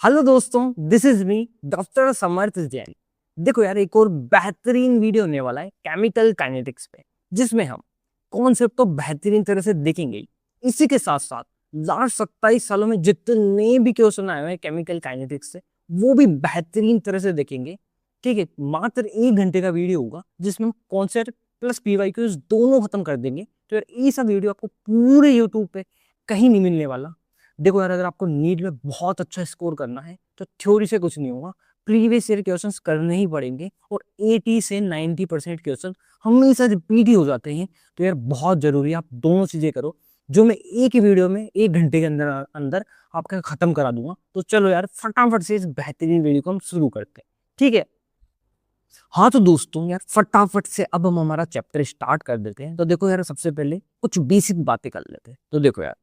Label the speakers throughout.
Speaker 1: Hello दोस्तों, this is me doctor समर्थ जैन। देखो यार, एक और बेहतरीन वीडियो होने वाला है केमिकल काइनेटिक्स पे, जिसमें हम कॉन्सेप्ट तो बेहतरीन तरह से देखेंगे ही। इसी के साथ साथ लास्ट 27 सालों में जितने भी क्वेश्चन आए हुए हैं केमिकल काइनेटिक्स से, वो भी बेहतरीन तरह से देखेंगे। ठीक है, मात्र 1 घंटे का वीडियो होगा जिसमें हम कॉन्सेप्ट प्लस पीवाईक्यूज दोनों खत्म कर देंगे। तो यार ये सब वीडियो आपको पूरे यूट्यूब पे कहीं नहीं मिलने वाला। देखो यार, अगर आपको नीट में बहुत अच्छा स्कोर करना है तो थ्योरी से कुछ नहीं होगा, प्रीवियस ईयर क्वेश्चंस करने ही पड़ेंगे। और 80 से 90% क्वेश्चन हमेशा रिपीट ही हो जाते हैं। तो यार बहुत जरूरी है आप दोनों चीजें करो, जो मैं एक ही वीडियो में 1 घंटे के अंदर अंदर आपका खत्म करा दूंगा। तो चलो यार, फटाफट से इस बेहतरीन वीडियो को हम शुरू करते हैं। ठीक है। हाँ तो दोस्तों यार, फटाफट से अब हम हमारा चैप्टर स्टार्ट कर देते हैं। तो देखो यार, सबसे पहले कुछ बेसिक बातें कर लेते हैं। तो देखो यार,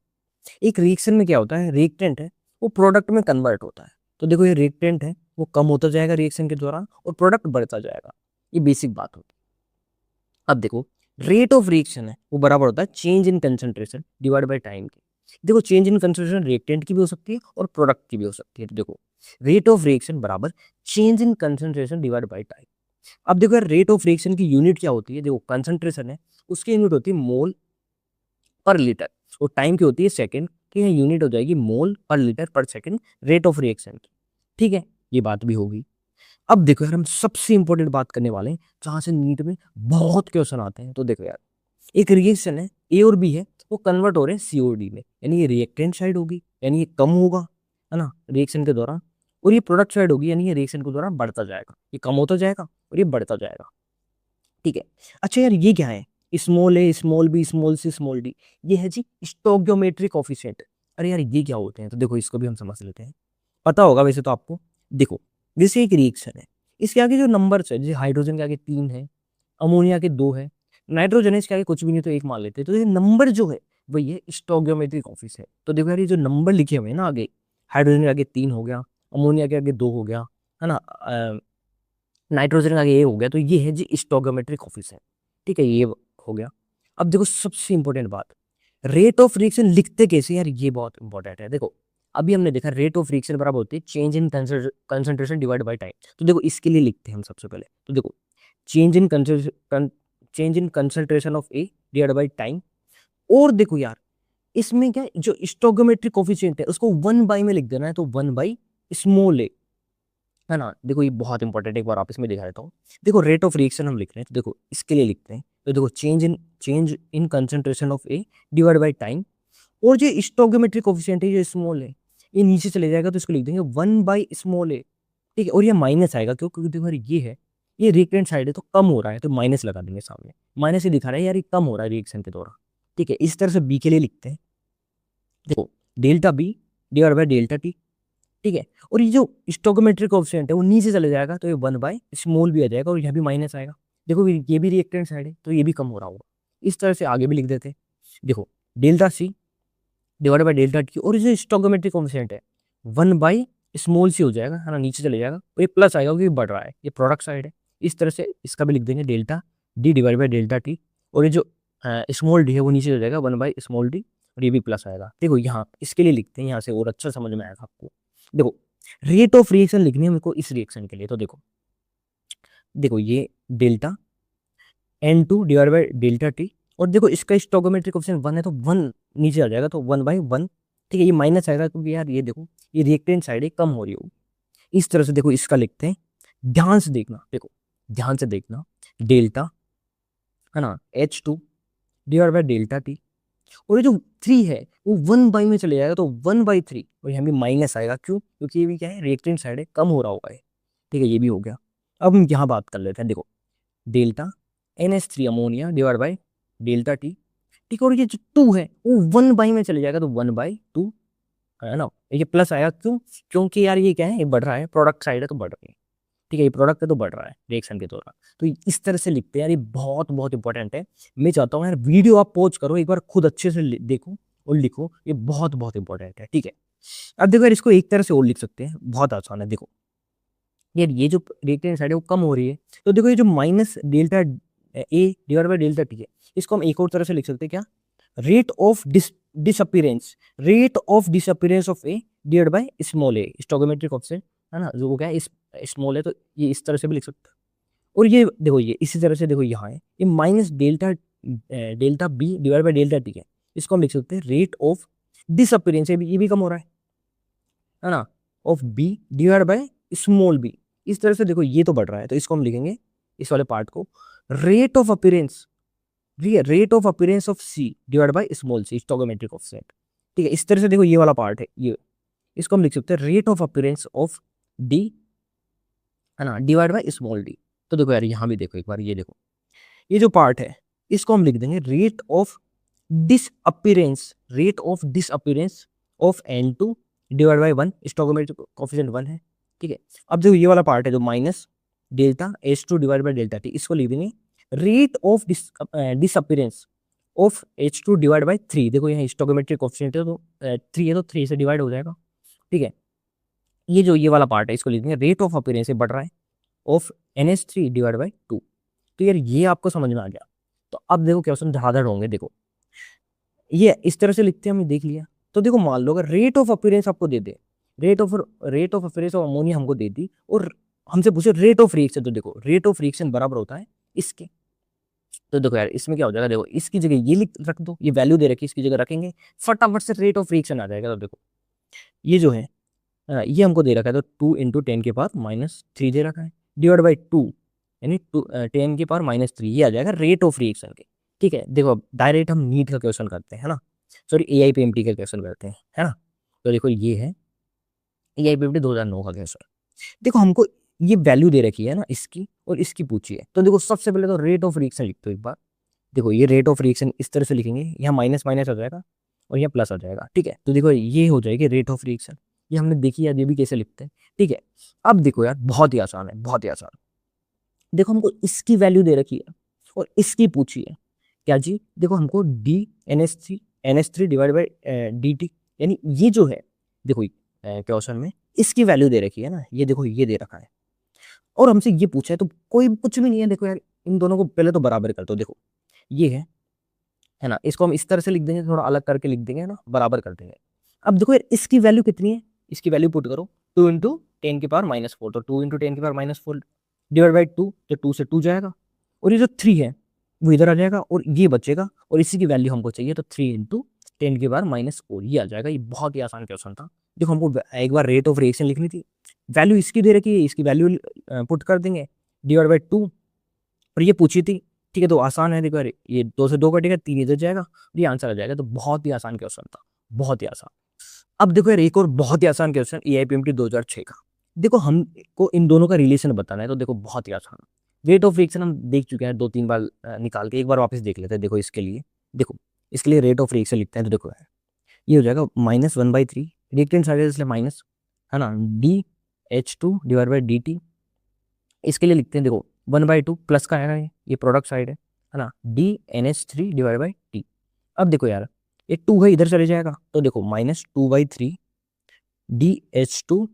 Speaker 1: एक रिएक्शन में क्या होता है, रिएक्टेंट है वो प्रोडक्ट में कन्वर्ट होता है। तो देखो, ये रिएक्टेंट है वो कम होता जाएगा रिएक्शन के दौरान और प्रोडक्ट बढ़ता जाएगा। ये बेसिक बात होती है। अब देखो, रेट ऑफ रिएक्शन है वो बराबर होता है change in concentration divide by time की। देखो, चेंज इन कंसंट्रेशन रिएक्टेंट की भी हो सकती है और प्रोडक्ट की भी हो सकती है। तो देखो, रेट ऑफ रिएक्शन बराबर change in concentration divide by time. अब देखो यार, रेट ऑफ रिएक्शन की यूनिट क्या होती है, देखो कंसंट्रेशन है उसकी यूनिट होती है मोल पर लीटर, और टाइम की होती है सेकंड। ठीक है, यूनिट हो जाएगी मोल पर लीटर पर सेकंड रेट ऑफ रिएक्शन की। ठीक है, ये बात भी होगी। अब देखो यार, हम सबसे इंपॉर्टेंट बात करने वाले हैं जहां से नीट में बहुत क्वेश्चन आते हैं। तो देखो यार, एक रिएक्शन है ए और बी है, वो कन्वर्ट हो रहे हैं सी और डी में, यानी ये रिएक्टेंट साइड होगी, यानी ये कम होगा, है ना, रिएक्शन के दौरान। और ये प्रोडक्ट साइड होगी, यानी ये रिएक्शन के दौरान बढ़ता जाएगा, ये कम होता जाएगा और ये बढ़ता जाएगा। ठीक है। अच्छा यार, ये क्या है, स्मॉल ए small B small C small D, ये है जी स्टोइकियोमेट्रिक कोएफिशिएंट। अरे यार, ये क्या होते हैं, तो देखो इसको भी हम समझ लेते हैं। पता होगा वैसे तो आपको। देखो, जैसे एक रिएक्शन है, इसके आगे जो नंबर्स है, जैसे हाइड्रोजन के आगे 3 है, अमोनिया के 2 है, नाइट्रोजन है इसके आगे कुछ भी नहीं तो 1 मान लेते हैं। तो ये नंबर जो है वही है स्टोइकियोमेट्रिक कोएफिशिएंट। तो देखो यार, ये जो नंबर लिखे हुए हैं ना आगे, हाइड्रोजन के आगे 3 हो गया, अमोनिया के आगे 2 हो गया, है ना, नाइट्रोजन का ये हो गया, तो ये है जी स्टोइकियोमेट्रिक कोएफिशिएंट। ठीक है, ये हो गया। अब देखो सबसे इंपॉर्टेंट बात, रेट ऑफ रिएक्शन लिखते कैसे यार, ये बहुत इंपॉर्टेंट है। देखो, अभी हमने देखा रेट ऑफ रिएक्शन बराबर होती है change in concentration divide by time. तो देखो, इसके लिए लिखते हैं हम सबसे पहले। तो देखो, change in concentration of A divide by time. और देखो यार, इसमें क्या है, जो स्टोइकियोमेट्रिक कोएफिशिएंट है उसको 1 में लिख देना है, तो 1 स्मॉल ए, है ना। देखो ये बहुत इंपॉर्टेंट है, एक बार आप इसमें दिखा देता हूँ। देखो, रेट ऑफ रिएक्शन हम लिख रहे हैं, तो देखो इसके लिए लिखते हैं। तो देखो, change in concentration of A divide by time. और जो स्टोइकियोमेट्रिक कोएफिशिएंट है, जो स्मॉल है, ये नीचे चले जाएगा, तो इसको लिख देंगे 1 स्मॉल ए। ठीक है, और ये माइनस आएगा क्यों, क्योंकि देखो यार, ये है, ये रिएक्टेंट साइड है तो कम हो रहा है, तो माइनस लगा देंगे सामने। माइनस ही दिखा रहा है यार, ये कम हो रहा है रिएक्शन के दौरान। ठीक है, इस तरह से बी के लिए लिखते हैं। देखो, delta B divide by delta T. ठीक है, और ये जो स्टोइकियोमेट्रिक कोएफिशिएंट है वो नीचे चले जाएगा, तो ये 1 स्मॉल भी आ जाएगा और यहाँ भी माइनस आएगा। देखो, ये भी रिएक्टेंट साइड है तो ये भी कम हो रहा होगा। इस तरह से आगे भी लिख देते हैं। देखो, delta C divide by delta T, और ये जो स्टोइकियोमेट्रिक कोएफिशिएंट है 1 स्मॉल सी हो जाएगा, है ना, नीचे चले जाएगा और ये प्लस आएगा क्योंकि बढ़ रहा है, ये प्रोडक्ट साइड है। इस तरह से इसका भी लिख देंगे delta D divide by delta T. और ये जो स्मॉल डी है वो नीचे हो जाएगा 1 स्मॉल डी, और ये भी प्लस आएगा। देखो यहाँ इसके लिए लिखते हैं, यहाँ से और अच्छा समझ में आएगा आपको। देखो, रेट ऑफ रिएक्शन लिखनी है मेरे को इस रिएक्शन के लिए। तो देखो, देखो ये delta N2 divide by delta T, और देखो इसका स्टोइकियोमेट्रिक कोएफिशिएंट 1 है तो 1 नीचे आ जाएगा, तो 1/1। ठीक है, ये माइनस आएगा क्योंकि यार ये देखो, ये रिएक्टेंट साइड है, कम हो रही होगी। इस तरह से देखो इसका लिखते हैं। ध्यान से देखना, देखो ध्यान से देखना, डेल्टा, है ना, H2 divide by delta T, और ये जो 3 है वो 1 में चले जाएगा, तो 1/3, और यहाँ भी माइनस आएगा क्यों, क्योंकि ये भी क्या है, रिएक्टेंट साइड है, कम हो रहा होगा ये। ठीक है, ये भी हो गया। अब हम यहाँ बात कर लेते हैं। देखो, delta NH3 ammonia divide by delta T. ठीक है, और ये जो 2 है वो 1 में चले जाएगा, तो 1/2, है ना। ये प्लस आएगा क्यों, क्योंकि यार ये क्या है, ये बढ़ रहा है, प्रोडक्ट साइड है तो बढ़ रही है। ठीक है, ये प्रोडक्ट है तो बढ़ रहा है रिएक्शन के दौरान। तो इस तरह से लिखते हैं यार, ये बहुत बहुत इंपॉर्टेंट है। मैं चाहता हूँ यार, वीडियो आप पॉज करो, एक बार खुद अच्छे से देखो और लिखो, ये बहुत बहुत इंपॉर्टेंट है। ठीक है, अब देखो यार, इसको एक तरह से और लिख सकते हैं, बहुत आसान है। देखो यार, ये जो रिएक्टेंट साइड है वो कम हो रही है, तो देखो ये जो minus delta A divide by delta T है, इसको हम एक और तरह से लिख सकते हैं क्या, rate of disappearance, rate of disappearance of A divide by small A, stoichiometric coefficient है ना, जो क्या है इस स्मॉल है, तो ये इस तरह से भी लिख सकते हो। और ये देखो ये इसी तरह से देखो यहाँ है ये minus delta delta B divide by delta T है, इसको हम लिख सकते हैं रेट ऑफ डिसअपीयरेंस, ये भी कम हो रहा है ना, of B divide by small B. इस तरह से देखो ये तो बढ़ रहा है, तो इसको हम लिखेंगे इस वाले पार्ट को rate of appearance, rate of appearance of C divide by small C, stoichiometric coefficient. ठीक है, इस तरह से देखो ये वाला पार्ट है ये, इसको हम लिख सकते हैं rate of appearance of D है ना डिवाइड बाय स्मॉल डी। तो देखो यार यहाँ भी देखो एक बार, ये देखो ये जो पार्ट है इसको हम लिख देंगे rate of disappearance, rate of disappearance of N2 divide by 1, stoichiometric coefficient 1 है। ठीक है, अब देखो ये वाला पार्ट है जो minus delta H2 divide by delta T, इसको लिख देंगे rate of disappearance of H2 divide by 3। देखो यहाँ स्टोइकोमेट्रिक कोएफिशिएंट है तो 3 है, तो 3 से डिवाइड हो जाएगा। ठीक है, ये जो ये वाला पार्ट है इसको लिख देंगे रेट ऑफ अपीयरेंस से बढ़ रहा है ऑफ NH3 डिवाइड बाय 2। तो यार ये आपको समझ में आ गया। तो अब देखो क्वेश्चन धड़ाधड़ होंगे, देखो ये इस तरह से लिखते हैं, हमने देख लिया। तो देखो मान लो अगर रेट ऑफ अपीयरेंस आपको दे दे, rate of appearance of ammonia हमको दे दी, और हमसे पूछे रेट ऑफ रिएक्शन, तो देखो रेट ऑफ रिएक्शन बराबर होता है इसके। तो देखो यार इसमें क्या हो जाएगा, देखो इसकी जगह ये लिख रख दो, ये वैल्यू दे रखी है इसकी जगह रखेंगे, फटाफट से रेट ऑफ रिएक्शन आ जाएगा। तो देखो ये जो है ये हमको दे रखा है, तो 2 इंटू 10 के पावर -3 दे रखा है डिवाइड बाई 2 यानी 10 के पावर -3, ये आ जाएगा रेट ऑफ रिएक्शन के। ठीक है, देखो अब डायरेक्ट हम नीट का क्वेश्चन करते हैं, है ना, सॉरी AIPMT का क्वेश्चन करते हैं, है ना। तो देखो ये है AIPMT 2009 का क्वेश्चन। देखो हमको ये वैल्यू दे रखी है ना इसकी और इसकी पूछी है, तो देखो सबसे पहले तो रेट ऑफ रिएक्शन लिखते हो एक बार। देखो ये रेट ऑफ रिएक्शन इस तरह से लिखेंगे, यहाँ माइनस माइनस आ जाएगा और यहाँ प्लस आ जाएगा। ठीक है, तो देखो ये हो जाएगी रेट ऑफ रिएक्शन, ये हमने देखी यार, ये भी कैसे लिखते हैं। ठीक है, अब देखो यार बहुत ही आसान है, बहुत ही आसान। देखो हमको इसकी वैल्यू दे रखी है और इसकी पूछी है, क्या जी, देखो हमको NH3 डिवाइड बाई DT, यानी ये जो है देखो क्वेश्चन में इसकी वैल्यू दे रखी है ना, ये देखो ये दे रखा है और हमसे ये पूछा है, तो कोई कुछ भी नहीं है। देखो यार इन दोनों को पहले तो बराबर कर दो, देखो ये है ना, इसको हम इस तरह से लिख देंगे, थोड़ा अलग करके लिख देंगे, है ना, बराबर कर देंगे। अब देखो यार इसकी वैल्यू कितनी है, इसकी वैल्यू पुट करो 2 इंटू 10 की पावर -4, तो 2 इंटू 10 की पावर -4 डिवाइड बाई 2, तो 2 से 2 जाएगा और ये जो 3 है वो इधर आ जाएगा और ये बचेगा, और इसी की वैल्यू हमको चाहिए, तो 3 इंटू 10 की पावर -4 ये आ जाएगा। ये बहुत ही आसान क्वेश्चन था। देखो हमको एक बार रेट ऑफ रिएक्शन लिखनी थी, वैल्यू इसकी दे रखी है, इसकी वैल्यू पुट कर देंगे डिवाइड बाई 2, और ये पूछी थी। ठीक है, तो आसान है, देखो यार ये 2 से 2 कटेगा, 3 इधर जाएगा और ये आंसर आ जाएगा। तो बहुत ही आसान क्वेश्चन था, बहुत ही आसान। अब देखो यार एक और बहुत ही आसान क्वेश्चन AIPMT 2006 का। देखो हमको इन दोनों का रिलेशन बताना है, तो देखो बहुत ही आसान। रेट ऑफ रिएक्शन हम देख चुके हैं 2-3 बार, निकाल के एक बार वापस देख लेते हैं। देखो इसके लिए, देखो इसके लिए रेट ऑफ रिएक्शन लिखते हैं, तो देखो यार ये हो जाएगा -1/3, रिएक्टेंट साइड है इसलिए माइनस, है ना, DH2 डिवाइड बाई DT। इसके लिए लिखते हैं देखो 1/2 प्लस का आएगा, ये प्रोडक्ट साइड है ना, DNH3 डिवाइड बाई T। अब देखो यार ये 2 है, इधर चले जाएगा, तो देखो -2/3 DH2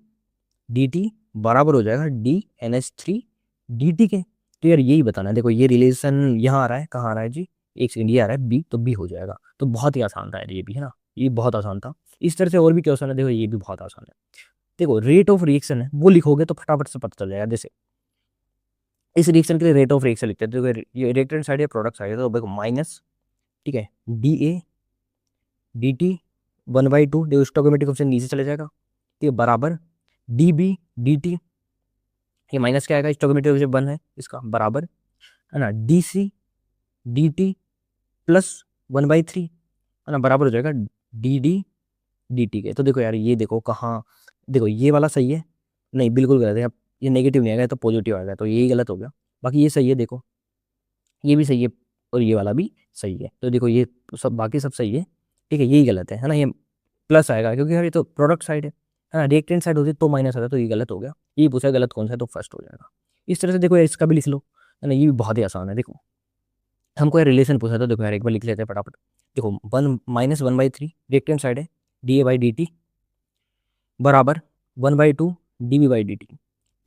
Speaker 1: DT बराबर हो जाएगा DNH3 DT के। तो यार यही बताना है, देखो ये रिलेशन यहाँ आ रहा है, कहाँ आ रहा है जी, एक सेकंड, ये आ रहा है B, तो B हो जाएगा। तो बहुत ही आसान था यार ये भी, है ना, ये बहुत आसान था। इस तरह से और भी क्वेश्चन है, देखो ये भी बहुत आसान है। देखो रेट ऑफ रिएक्शन है वो लिखोगे तो फटाफट से पता चल जाएगा। जैसे इस रिएक्शन के लिए रेट ऑफ रिएक्शन लिखते हैं, तो ये रिएक्टेंट साइड है, प्रोडक्ट साइड है, तो देखो माइनस, ठीक है, DA/DT 1/2, देखो स्टोइकोमेट्रिक कोएफिशिएंट नीचे चले जाएगा, ठीक है, बराबर DB/DT, ये माइनस क्या आएगा, स्टोइकोमेट्रिक कोएफिशिएंट 1 है इसका, बराबर, है ना, DC/DT प्लस 1/3, है ना, बराबर हो जाएगा DD/DT के। तो देखो यार ये देखो कहाँ, देखो ये वाला सही है, नहीं बिल्कुल गलत है, अब ये नेगेटिव नहीं आएगा तो पॉजिटिव आएगा, तो यही गलत हो गया। बाकी ये सही है, देखो ये भी सही है और ये वाला भी सही है, तो देखो ये सब बाकी सब सही है। ठीक है, यही गलत है ना, ये प्लस आएगा क्योंकि यार ये तो प्रोडक्ट साइड है ना, रिएक्टेंट साइड होती तो माइनस आता, तो ये गलत हो गया। ये पूछा गलत कौन सा है, तो फर्स्ट हो जाएगा। इस तरह से देखो यार इसका भी लिख लो, है ना, ये भी बहुत ही आसान है। देखो हमको यार रिलेशन पूछा था, देखो यार एक बार लिख लेते हैं फटाफट। देखो -1/3 रिएक्टेंट साइड है, DA/DT बराबर 1/2 DB/DT।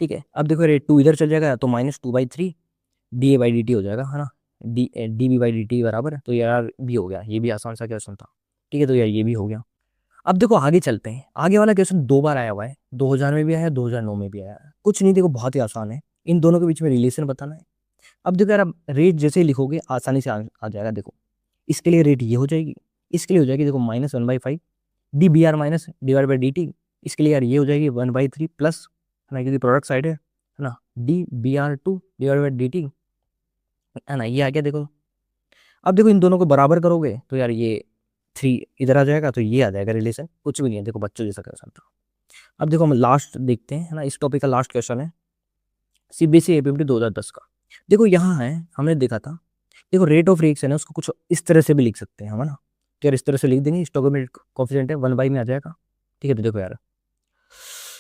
Speaker 1: ठीक है, अब देखो यार 2 इधर चल जाएगा, तो -2/3 DA/DT हो जाएगा, है ना, DB/DT बराबर, तो यार भी हो गया, ये भी आसान सा क्वेश्चन था। ठीक है, तो यार ये भी हो गया। अब देखो आगे चलते हैं, आगे वाला क्वेश्चन 2 बार आया हुआ है, 2000 में भी आया है, 2009 में भी आया है। कुछ नहीं, देखो बहुत ही आसान है, इन दोनों के बीच में रिलेशन बताना है। अब देखो यार, आप रेट जैसे ही लिखोगे आसानी से आ जाएगा। देखो इसके लिए रेट ये हो जाएगी, इसके लिए हो जाएगी देखो -1/5 D B R minus divide by D T. इसके लिए यार ये हो जाएगी 1/3 प्लस, है ना, क्योंकि प्रोडक्ट साइड है ना, DBr2 divide by D T, है ना, ये आ गया देखो। अब देखो इन दोनों को बराबर करोगे तो यार ये 3 इधर आ जाएगा, तो ये आ जाएगा रिलेशन, कुछ भी नहीं है, देखो बच्चों जैसा क्वेश्चन था। अब देखो हम लास्ट देखते हैं, है ना, इस टॉपिक का लास्ट क्वेश्चन है CBSE APMT 2010 का। देखो यहाँ है, हमने देखा था, देखो रेट ऑफ रिएक्शन है, उसको कुछ इस तरह से भी लिख सकते हैं हम, है ना, तो यार इस तरह से लिख देंगे, स्टोइकोमेट्रिक कोएफिशिएंट है 1/, में आ जाएगा। ठीक है, तो देखो यार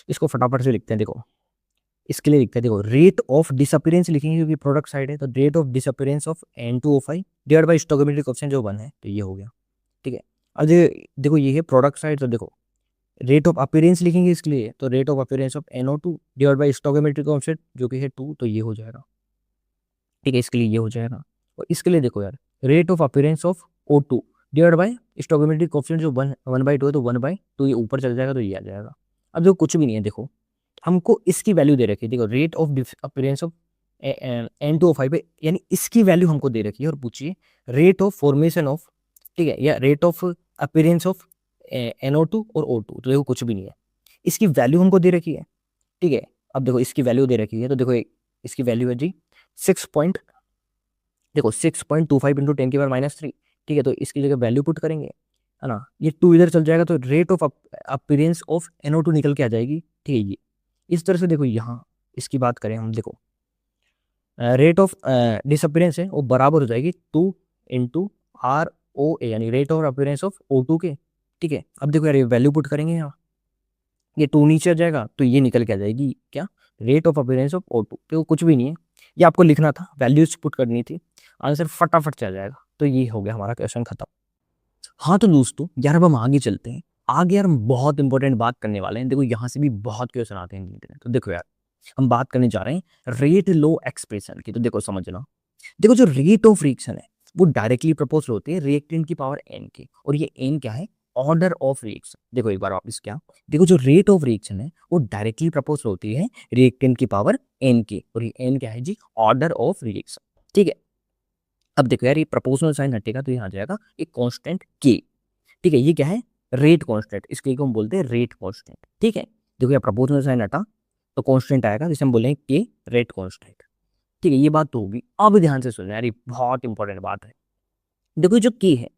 Speaker 1: इसको फटाफट से लिखते हैं। देखो इसके लिए लिखते हैं, देखो रेट ऑफ डिसअपीयरेंस लिखेंगे क्योंकि प्रोडक्ट साइड है, तो rate of disappearance of N2O5 divide by stoichiometric coefficient जो 1 है, तो ये हो गया। ठीक है, अब देखो ये है प्रोडक्ट साइड, तो देखो रेट ऑफ अपीयरेंस लिखेंगे इसके लिए, तो rate of appearance of NO2 divide by stoichiometric coefficient जो कि है 2, तो ये हो जाएगा। ठीक है, इसके लिए ये हो जाएगा। और इसके लिए देखो यार rate of appearance of O2 divide by stoichiometric coefficient जो 1/2 है, तो 1/2 ये ऊपर चल जाएगा, तो ये आ जाएगा। अब देखो कुछ भी नहीं है, देखो हमको इसकी वैल्यू दे रखी है, देखो rate of appearance of N2O5 है, यानी इसकी वैल्यू हमको दे रखी है, और पूछिए रेट ऑफ फॉर्मेशन ऑफ, ठीक है, या rate of appearance of NO2 और O2, तो देखो कुछ भी नहीं है, इसकी वैल्यू हमको दे रखी है। ठीक है, अब देखो इसकी वैल्यू दे रखी है, तो देखो इसकी वैल्यू है जी 6.25 इंटू 10⁻³ ठीक है, तो इसकी जगह वैल्यू पुट करेंगे, है ना, ये 2 इधर चल जाएगा, तो rate of appearance of NO2 निकल के आ जाएगी। ठीक है, ये इस तरह से देखो यहाँ इसकी बात करें हम, देखो रेट ऑफ डिसअपीयरेंस है वो बराबर हो जाएगी 2 इंटू ROA, यानी rate of appearance of O2 के। ठीक है, अब देखो यार ये वैल्यू पुट करेंगे यहाँ, ये 2 नीचे आ जाएगा, तो ये निकल के आ जाएगी क्या, rate of appearance of O2। तो कुछ भी नहीं है, ये आपको लिखना था, वैल्यूज पुट करनी थी, आंसर फटाफट चल जाएगा। तो ये हो गया हमारा क्वेश्चन खत्म। हाँ तो दोस्तों यार अब हम आगे चलते हैं, आगे यार हम बहुत इंपॉर्टेंट बात करने वाले हैं। देखो यहाँ से भी बहुत क्वेश्चन आते हैं, तो देखो यार हम बात करने जा रहे हैं रेट लो एक्सप्रेशन की। तो देखो समझना, देखो जो रेट ऑफ रिएक्शन है वो डायरेक्टली प्रपोज होती है रिएक्टेंट की पावर n के, और ये n क्या है, ऑर्डर ऑफ रिएक्शन। देखो एक बार वापस क्या, देखो जो रेट ऑफ रिएक्शन है वो डायरेक्टली प्रपोज होती है रिएक्टेंट की पावर n के, और ये n क्या है जी, ऑर्डर ऑफ रिएक्शन। ठीक है, अब देखो यार ये प्रपोजनल साइन हटेगा तो ये आ जाएगा एक कांस्टेंट k। ठीक है, ये क्या है, रेट कांस्टेंट, इसके को हम बोलते हैं रेट कांस्टेंट। ठीक है, देखो यार प्रपोजनल साइन हटा तो कांस्टेंट आएगा, जिसे हम बोलेंगे के रेट कांस्टेंट। ठीक है, ये बात तो होगी। अब ध्यान से सुनना यार, ये बहुत इंपॉर्टेंट बात है। देखो जो के है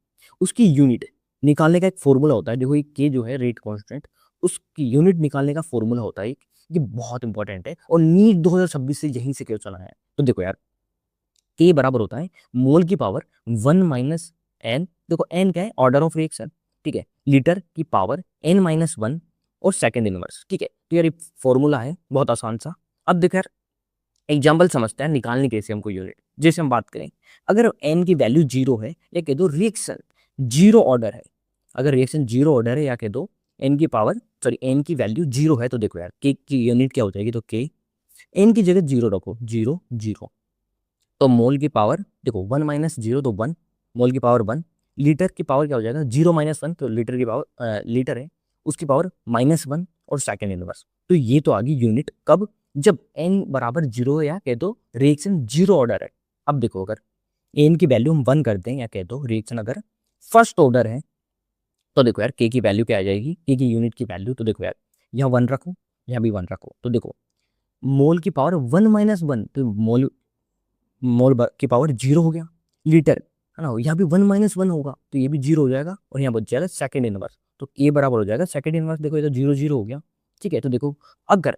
Speaker 1: उसकी यूनिट निकालने का एक फॉर्मूला होता है। देखो ये के जो है रेट कांस्टेंट, उसकी यूनिट निकालने का फॉर्मूला होता है, ये बहुत इंपॉर्टेंट है, और नीट 2026 से यहीं से क्वेश्चन आया है। तो देखो यार के बराबर होता है मोल की पावर 1 माइनस एन, देखो एन क्या है, ऑर्डर ऑफ रिएक्शन। ठीक है, लीटर की पावर n-1 और सेकेंड इनवर्स। ठीक है, तो यार ये फॉर्मूला है बहुत आसान सा। अब देखो यार एग्जाम्पल समझते हैं निकालने कैसे हमको यूनिट। जैसे हम बात करें, अगर n की वैल्यू 0 है, या कह दो रिएक्शन 0 ऑर्डर है, अगर रिएक्शन 0 ऑर्डर है, या कह दो n की वैल्यू 0 है, तो देखो यार k की यूनिट क्या हो जाएगी, तो k n की जगह 0 रखो, 0 0, तो मोल की पावर देखो 1 माइनस 0 तो 1, मोल की पावर 1, लीटर की पावर क्या हो जाएगा 0 माइनस 1, तो लीटर की पावर लीटर है उसकी पावर -1 और सेकेंड इनवर्स। तो ये तो आ गई यूनिट कब, जब n बराबर 0 है, या कह दो रिएक्शन 0 ऑर्डर है। अब देखो अगर n की वैल्यू हम 1 कर दें, या कह दो रिएक्शन अगर फर्स्ट ऑर्डर है, तो देखो यार k की वैल्यू क्या आ जाएगी, k की यूनिट की वैल्यू, तो देखो यार यहाँ 1 रखो, यहाँ भी 1 रखो, तो देखो मोल की पावर 1 माइनस 1, तो मोल की पावर 0 हो गया, लीटर है ना, यहाँ भी 1 माइनस 1 होगा, तो ये भी 0 हो जाएगा, और यहाँ बच जाएगा सेकेंड इनवर्स, तो के बराबर हो जाएगा सेकेंड इनवर्स। देखो ये तो 0 0 हो गया। ठीक है, तो देखो अगर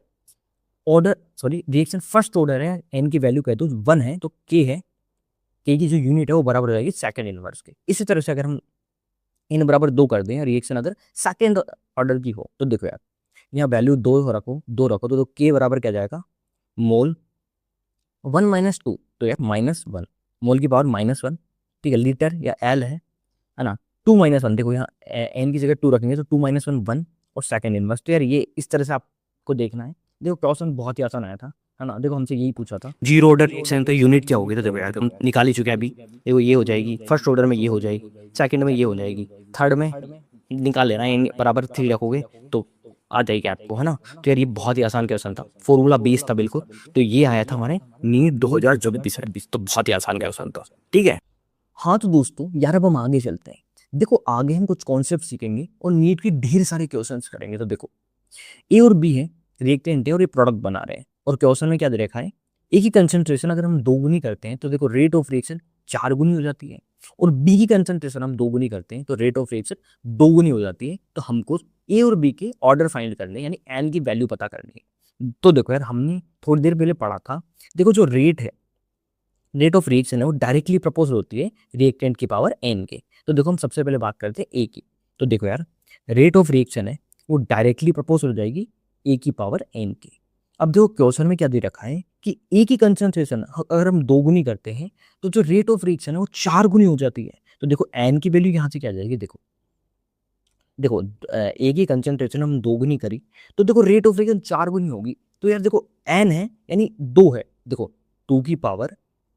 Speaker 1: रिएक्शन फर्स्ट ऑर्डर है, एन की वैल्यू कहते हो 1 है, तो के है, के की जो यूनिट है वो बराबर हो जाएगी सेकेंड इनवर्स के। इसी तरह से अगर हम n बराबर 2 कर दें, रिएक्शन अगर सेकेंड ऑर्डर की हो, तो देखो यार यहाँ वैल्यू 2 रखो, तो के बराबर क्या जाएगा, मोल 1 माइनस 2, तो यार -1, मोल की पावर -1। ठीक है, लीटर या एल है ना, 2 माइनस 1, देखो यहाँ एन की जगह 2 रखेंगे, तो 2 माइनस 1 1 और सेकेंड इनवर्स। तो यार ये इस तरह से आपको देखना है। देखो क्वेश्चन बहुत ही आसान आया था, है ना, देखो हमसे यही पूछा था जीरो ऑर्डर रिएक्शन तो यूनिट क्या होगी, तो देखो यार हम निकाल ही चुके हैं अभी। देखो ये हो जाएगी फर्स्ट ऑर्डर में, ये हो जाएगी सेकंड में, ये हो जाएगी थर्ड में, निकाल लेना, n बराबर 3 रखोगे तो आ जाएगी आपको, है ना। तो यार ये बहुत ही आसान क्वेश्चन था, फॉर्मूला बेस्ड था बिल्कुल। तो ये आया था हमारे नीट 2024, तो बहुत ही आसान क्वेश्चन था, ठीक है। हाँ तो दोस्तों यार अब हम आगे चलते हैं। देखो आगे हम कुछ कॉन्सेप्ट सीखेंगे और नीट के ढेर सारे क्वेश्चंस करेंगे। तो देखो ए और बी है, रिएक्टेंट है और ये प्रोडक्ट बना रहे हैं, और क्वेश्चन में क्या दे रखा है, एक ही कंसंट्रेशन अगर हम दोगुनी करते हैं तो देखो रेट ऑफ रिएक्शन 4 गुनी हो जाती है, और बी की कंसंट्रेशन हम दोगुनी करते हैं तो रेट ऑफ रिएक्शन 2 गुनी हो जाती है। तो हमको ए और बी के ऑर्डर फाइंड करने यानी एन की वैल्यू पता करनी है। तो देखो यार हमने थोड़ी देर पहले पढ़ा था, देखो जो रेट है, रेट ऑफ रिएक्शन है वो डायरेक्टली प्रपोज होती है रिएक्टेंट की पावर एन के। तो देखो हम सबसे पहले बात करते हैं ए की। तो देखो यार रेट ऑफ रिएक्शन है वो डायरेक्टली प्रपोज हो जाएगी ए की पावर एन की। अब देखो क्वेश्चन में क्या दे रखा है कि ए की कंसंट्रेशन अगर हम 2 गुनी करते हैं तो जो रेट ऑफ रिएक्शन है वो 4 गुनी हो जाती है। तो देखो एन की वैल्यू यहाँ से क्या आ जाएगी, देखो देखो ए की कंसंट्रेशन हम 2 गुनी करी तो देखो रेट ऑफ रिएक्शन 4 गुनी होगी। तो यार देखो एन है यानी 2 है, देखो 2 की पावर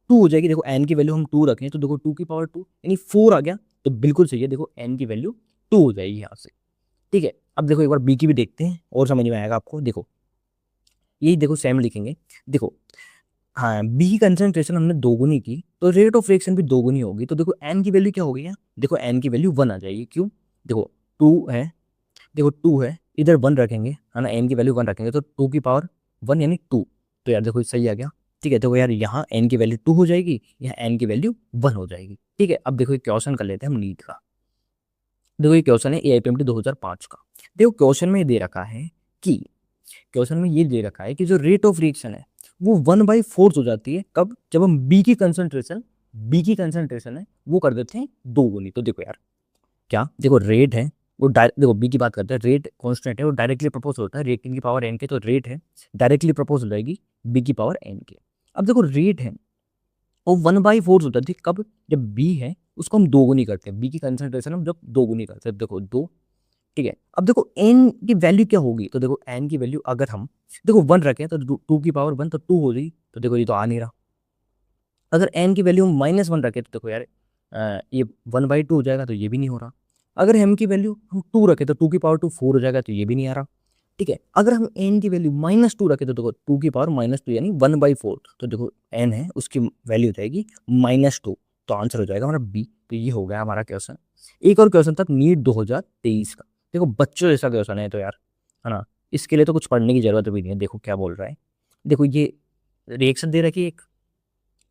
Speaker 1: 2 हो जाएगी। देखो एन की वैल्यू हम 2 रखें तो देखो 2 की पावर 2 यानी 4 आ गया, तो बिल्कुल सही है। देखो एन की वैल्यू 2 हो जाएगी यहाँ से, ठीक है। अब देखो एक बार बी की भी देखते हैं और समझ में आएगा आपको। देखो यही देखो सेम लिखेंगे। देखो हाँ बी की कंसंट्रेशन हमने 2 गुनी की तो रेट ऑफ रिएक्शन भी 2 गुनी होगी। तो देखो एन की वैल्यू क्या हो गई है, देखो एन की वैल्यू 1 आ जाएगी। क्यों, देखो 2 है, देखो 2 है, इधर 1 रखेंगे है ना, एन की वैल्यू 1 रखेंगे तो 2 की पावर 1 यानी 2। तो यार देखो सही आ गया, ठीक है। देखो यार यहाँ एन की वैल्यू 2 हो जाएगी, यहाँ एन की वैल्यू 1 हो जाएगी, ठीक है। अब देखो एक क्वेश्चन कर लेते हैं हम नीट का। देखो ये क्वेश्चन है AIPMT 2005 का। देखो क्वेश्चन में ये दे रखा है कि, क्वेश्चन में ये दे रखा है कि जो रेट ऑफ रिएक्शन है वो 1/4 हो जाती है कब, जब हम बी की कंसंट्रेशन है वो कर देते हैं 2 गुनी। तो देखो यार क्या, देखो रेट है वो देखो बी की बात करते हैं, रेट कांस्टेंट है वो डायरेक्टली प्रपोज होता है रिएक्टेंट की पावर एन के, तो रेट है डायरेक्टली प्रपोज हो जाएगी बी की पावर एन के। अब देखो रेट है वो 1/4 होता है कब, जब बी है उसको हम 2 गुनी करते हैं, बी की कंसंट्रेशन हम जब 2 गुनी करते हैं, देखो 2, ठीक है। अब देखो एन की वैल्यू क्या होगी, तो देखो एन की वैल्यू अगर हम देखो 1 रखें तो 2 की पावर 1 तो 2 हो जाएगी। तो देखो ये तो आ नहीं रहा। अगर एन की वैल्यू हम -1 रखें तो देखो यार ये 1/2 हो जाएगा, तो ये भी नहीं हो रहा। अगर एम की वैल्यू हम 2 रखें तो 2 की पावर 2 4 हो जाएगा, तो ये भी नहीं आ रहा, ठीक है। अगर हम एन की वैल्यू -2 रखें तो देखो 2 की पावर -2 यानी 1/4, तो देखो एन है उसकी वैल्यू हो जाएगी -2, तो आंसर हो जाएगा हमारा बी। तो ये हो गया हमारा क्वेश्चन। एक और क्वेश्चन था नीट 2023 का। देखो बच्चों जैसा क्वेश्चन है तो यार, है ना, इसके लिए तो कुछ पढ़ने की जरूरत भी नहीं है। देखो क्या बोल रहा है, देखो ये रिएक्शन दे रखी है एक,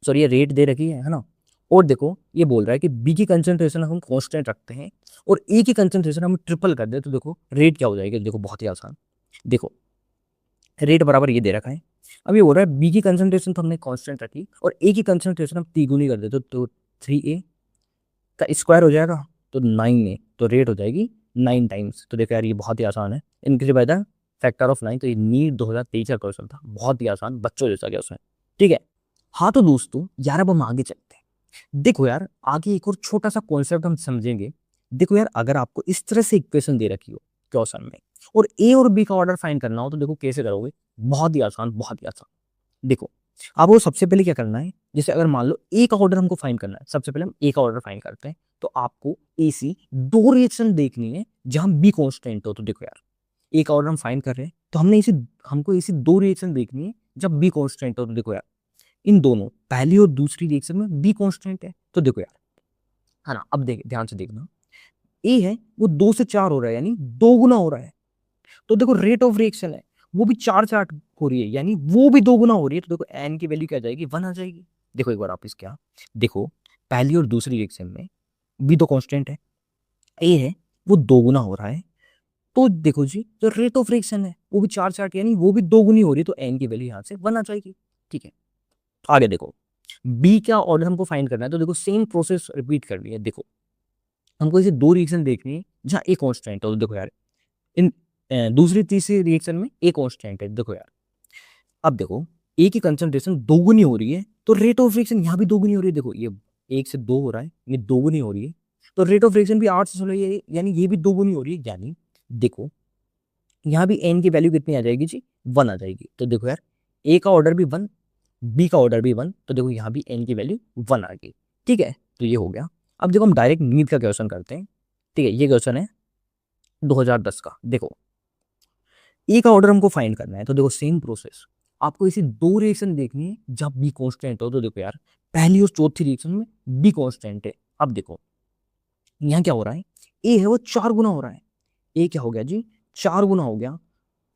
Speaker 1: सॉरी ये रेट दे रखी है ना, और देखो ये बोल रहा है कि बी की कंसंट्रेशन हम कांस्टेंट रखते हैं और ए की कंसंट्रेशन हम ट्रिपल कर दे तो देखो रेट क्या हो जाएगा। देखो बहुत ही आसान, देखो रेट बराबर ये दे रखा है। अब ये हो रहा है बी की कंसंट्रेशन तो हमने कांस्टेंट रखी और ए की कंसंट्रेशन हम तिगुनी कर देते तो 3A का स्क्वायर हो जाएगा तो 9A, तो रेट हो जाएगी 9 टाइम्स। तो देखो यार ये बहुत ही आसान है, increase by the factor of 9। तो ये नीट 2023 का क्वेश्चन था, बहुत ही आसान, बच्चों जैसा क्वेश्चन है, ठीक है। हाँ तो दोस्तों यार अब हम आगे चलते हैं। देखो यार आगे एक और छोटा सा कॉन्सेप्ट हम समझेंगे। देखो यार अगर आपको इस तरह से इक्वेशन दे रखी हो क्वेश्चन में और ए और बी का ऑर्डर फाइंड करना हो तो देखो कैसे करोगे, बहुत ही आसान, बहुत ही आसान। देखो आपको सबसे पहले क्या करना है, जैसे अगर मान लो ए का ऑर्डर हमको फाइंड करना है, सबसे पहले हम ए का ऑर्डर फाइंड करते हैं। तो आपको ऐसी 2 रिएक्शन देखनी है जहां बी कांस्टेंट हो। तो देखो यार ए का ऑर्डर हम फाइंड कर रहे हैं तो हमको ऐसी 2 रिएक्शन देखनी है जब बी कांस्टेंट हो। तो देखो यार इन दोनों पहली और दूसरी रिएक्शन में बी कांस्टेंट है। तो देखो यार, है ना, अब देख ध्यान से देखना, ए है वो 2 से 4 हो रहा है यानी 2 गुना हो रहा है। तो देखो रेट ऑफ रिएक्शन है वो भी 4 से 8 हो रही है यानी वो भी 2 गुना हो रही है। तो देखो एन की वैल्यू क्या आ जाएगी, 1 आ जाएगी। देखो एक बार आप इस क्या, देखो पहली और दूसरी रिएक्शन में बी तो कांस्टेंट है, ए है वो 2 गुना हो रहा है। तो देखो जी जो रेट ऑफ रिएक्शन है वो भी 4 से 8 यानी वो भी 2 गुनी हो रही है, तो एन की वैल्यू यहाँ से 1 आ जाएगी, ठीक है। आगे देखो बी का ऑर्डर हमको फाइंड करना है तो देखो सेम प्रोसेस रिपीट करनी है। देखो हमको इसे 2 रिएक्शन देखनी है जहाँ ए कांस्टेंट है। तो देखो यार इन दूसरी तीसरी रिएक्शन में ए कांस्टेंट है। देखो यार अब देखो ए की कंसंट्रेशन 2 गुनी हो रही है तो रेट ऑफ रिएक्शन यहाँ भी 2 गुनी हो रही है। देखो ये 1 से 2 हो रहा है, ये 2 गुनी हो रही है, तो रेट ऑफ रिएक्शन भी 8 से 16 यानी ये भी 2 गुनी हो रही है। यानी देखो यहाँ भी एन की वैल्यू कितनी आ जाएगी जी, 1 आ जाएगी। तो देखो यार ए का ऑर्डर भी 1, बी का ऑर्डर भी 1, तो देखो यहाँ भी एन की वैल्यू 1 आ गई, ठीक है। तो ये हो गया। अब देखो हम डायरेक्ट नीट का क्वेश्चन करते हैं, ठीक है। ये क्वेश्चन है 2010 का। देखो ए का ऑर्डर हमको फाइंड करना है, तो देखो सेम प्रोसेस, आपको इसी दो रिएक्शन देखनी है जब बी कांस्टेंट हो। तो देखो यार पहली और चौथी रिएक्शन में बी कांस्टेंट है। अब देखो यहाँ क्या हो रहा है, ए है वो 4 गुना हो रहा है, ए क्या हो गया जी 4 गुना हो गया।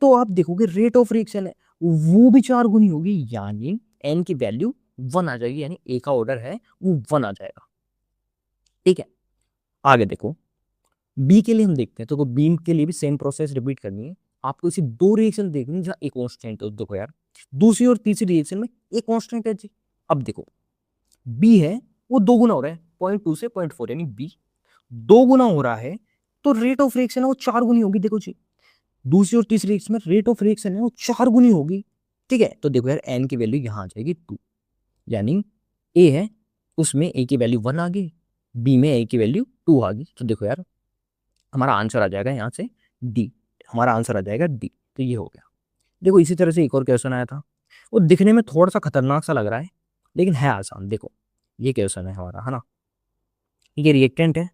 Speaker 1: तो आप देखोगे रेट ऑफ रिएक्शन है वो भी 4 गुनी होगी, यानी एन की वैल्यू 1 आ जाएगी, यानी ए का ऑर्डर है वो 1 आ जाएगा। ठीक है, आगे देखो बी के लिए हम देखते हैं, तो बी के लिए भी सेम प्रोसेस रिपीट करनी है। आपको इसी दो रिएक्शन देखनी है जहां एक कांस्टेंट है। देखो यार दूसरी और तीसरी रिएक्शन में एक कांस्टेंट है जी। अब देखो बी है वो 2 गुना हो रहा है, 0.2 से 0.4, यानी बी 2 गुना हो रहा है, तो रेट ऑफ रिएक्शन है वो 4 गुनी होगी। देखो जी दूसरी और तीसरी रिएक्शन में रेट ऑफ रिएक्शन है वो 4 गुनी होगी। ठीक है, तो देखो यार एन की वैल्यू यहां आ जाएगी 2, यानी ए है उसमें ए की वैल्यू 1 आ गई, बी में ए की वैल्यू 2 आ गई। तो देखो यार हमारा आंसर आ जाएगा यहाँ से डी, हमारा आंसर आ जाएगा डी। तो ये हो गया। देखो इसी तरह से एक और क्वेश्चन आया था, वो दिखने में थोड़ा सा खतरनाक सा लग रहा है लेकिन है आसान। देखो ये क्वेश्चन है हमारा, है ना, ये रिएक्टेंट है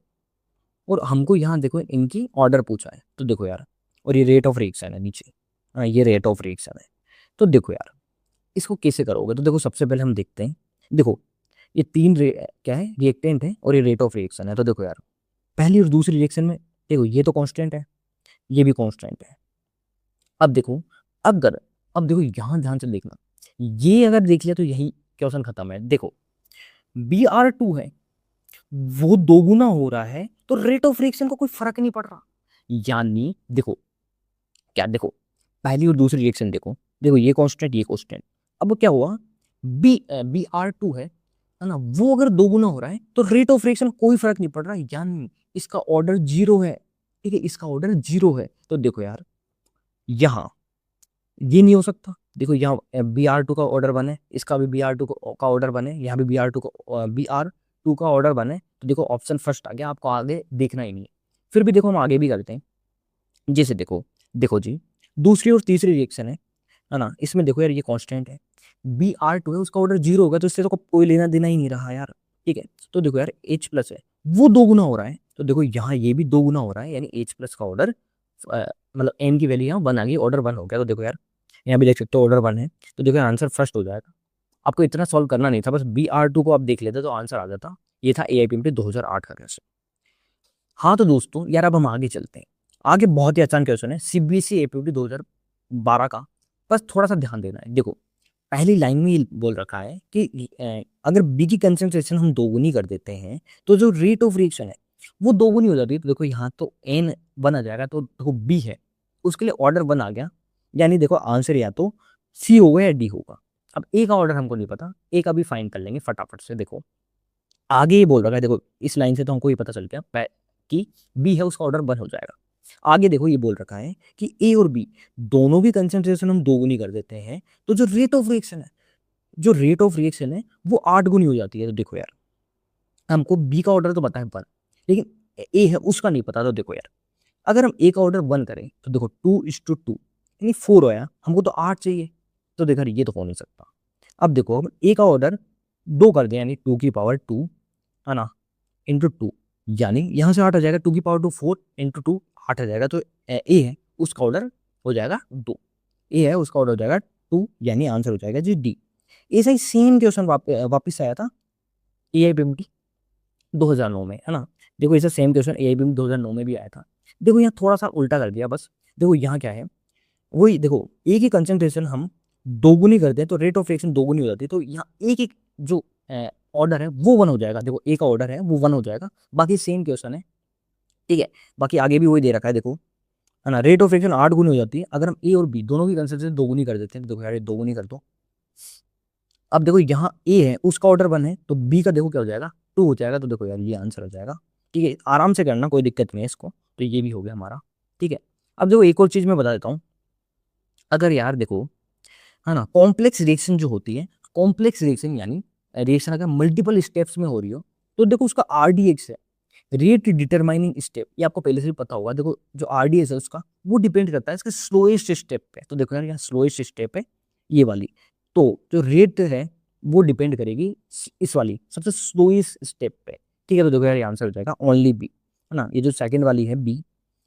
Speaker 1: और हमको यहाँ देखो इनकी ऑर्डर पूछा है। तो देखो यार और ये रेट ऑफ रिएक्शन है नीचे, हाँ ये रेट ऑफ रिएक्शन है। तो देखो यार इसको कैसे करोगे, तो देखो सबसे पहले हम देखते हैं। देखो ये क्या है, रिएक्टेंट है और ये रेट ऑफ रिएक्शन है। तो देखो यार पहली और दूसरी रिएक्शन में देखो ये तो कांस्टेंट है, ये भी कांस्टेंट है। अब देखो अगर अब देखो यहाँ ध्यान से देखना, ये अगर देख लिया तो यही क्वेश्चन खत्म है। देखो Br2 है वो 2 गुना हो रहा है, तो रेट ऑफ रिएक्शन को कोई फर्क नहीं पड़ रहा, यानी देखो क्या, देखो पहली और दूसरी रिएक्शन देखो, देखो ये कांस्टेंट ये कांस्टेंट। अब क्या हुआ Br2 है ना, वो अगर 2 गुना हो रहा है तो रेट ऑफ रिएक्शन कोई फर्क नहीं पड़ रहा, यानी इसका ऑर्डर 0 है। ठीक है, इसका ऑर्डर 0 है। तो देखो यार यहाँ ये नहीं हो सकता, देखो यहाँ Br2 का ऑर्डर बने, इसका भी Br2 का ऑर्डर बने, यहाँ भी Br2 का ऑर्डर बने। तो देखो ऑप्शन फर्स्ट आ गया, आपको आगे देखना ही नहीं है। फिर भी देखो हम आगे भी करते हैं, जैसे देखो देखो जी दूसरी और तीसरी रिएक्शन है ना, इसमें देखो यार ये कांस्टेंट है, Br2 है उसका ऑर्डर 0 होगा, तो इससे तो कोई लेना देना ही नहीं रहा यार। ठीक है, तो देखो यार H प्लस है वो 2 गुना हो रहा है, तो देखो यहाँ ये भी 2 गुना हो रहा है, यानी H प्लस का ऑर्डर मतलब एन की वैल्यू यहाँ 1 आ गई, ऑर्डर 1 हो गया। तो देखो यार यहाँ भी देख सकते हो ऑर्डर 1 है, तो देखो आंसर फर्स्ट हो जाएगा। आपको इतना सॉल्व करना नहीं था, बस Br2 को आप देख लेते तो आंसर आ जाता। ये था AIPMT 2008 का क्वेश्चन। हाँ तो दोस्तों यार अब हम आगे चलते हैं, आगे बहुत ही आसान क्वेश्चन है CBSE AIPMT 2012 का, बस थोड़ा सा ध्यान देना है। देखो पहली लाइन में ये बोल रखा है कि अगर बी की कंसंट्रेशन हम दोगुनी कर देते हैं तो जो रेट ऑफ रिएक्शन है वो दोगुनी हो जाती है। तो देखो यहाँ तो एन 1 आ जाएगा, तो देखो बी है उसके लिए ऑर्डर 1 आ गया, यानी देखो आंसर या तो सी होगा या डी होगा। अब ए का ऑर्डर हमको नहीं पता, ए का भी फाइंड कर लेंगे फटाफट से। देखो आगे ये बोल रखा है, देखो इस लाइन से तो हमको ये पता चल गया कि बी है उसका ऑर्डर 1 हो जाएगा। आगे देखो ये बोल रखा है कि ए और बी दोनों की कंसंट्रेशन हम दोगुनी कर देते हैं, तो जो रेट ऑफ रिएक्शन है वो 8 गुनी हो जाती है। तो देखो यार हमको बी का ऑर्डर तो पता है 1, लेकिन ए है उसका नहीं पता। तो देखो यार अगर हम ए का ऑर्डर 1 करें तो देखो 2:2 यानी 4 आया, हमको तो 8 चाहिए, तो देखो ये तो हो नहीं सकता। अब देखो हम ए का ऑर्डर 2 कर दें, यानी 2 की पावर 2 है ना इंटू 2, यानी यहाँ से 8 आ जाएगा, 2 की पावर 2 4 इंटू 2 8 आ जाएगा। तो ए है उसका ऑर्डर हो जाएगा 2, ए है उसका ऑर्डर हो जाएगा 2, यानी आंसर हो जाएगा जी डी। ऐसा ही सेम क्वेश्चन वापस आया था AIPMT 2009 में, है ना। देखो ऐसा सेम क्वेश्चन AIPMT 2009 में भी आया था। देखो यहाँ थोड़ा सा उल्टा कर दिया बस। देखो यहाँ क्या है, वही देखो ए की कंसंट्रेशन हम दोगुनी करते हैं तो रेट ऑफ रिएक्शन दोगुनी हो जाती है, तो यहाँ ए की जो ऑर्डर है वो 1 हो जाएगा। देखो ए का ऑर्डर है वो 1 हो जाएगा, बाकी सेम क्वेश्चन है। ठीक है, बाकी आगे भी वही दे रखा है, देखो है ना, रेट ऑफ रिएक्शन 8 गुनी हो जाती है अगर हम ए और बी दोनों की कंसंट्रेशन दोगुनी कर देते हैं। तो देखो यार ये दोगुनी कर दो। अब देखो यहाँ ए है उसका ऑर्डर 1 है, तो बी का देखो क्या हो जाएगा 2 हो जाएगा। तो देखो यार ये आंसर हो जाएगा। ठीक है, आराम से करना, कोई दिक्कत नहीं है इसको। तो ये भी हो गया हमारा। ठीक है, अब देखो एक और चीज मैं बता देता हूँ, अगर यार देखो है ना कॉम्प्लेक्स रिएक्शन जो होती है, कॉम्प्लेक्स रिएक्शन यानी रिएक्शन अगर मल्टीपल स्टेप्स में हो रही हो, तो देखो उसका RDX है, रेट डिटरमाइनिंग स्टेप, ये आपको पहले से भी पता होगा। देखो जो RDX है उसका वो डिपेंड करता है इसके स्लोएस्ट स्टेप पे। तो देखो यार यहाँ स्लोएस्ट स्टेप है ये वाली, तो जो रेट है वो डिपेंड करेगी इस वाली सबसे स्लोएस्ट स्टेप पे। ठीक है, तो देखो यार ये आंसर हो जाएगा ओनली बी, है ना। ये जो सेकंड वाली है बी,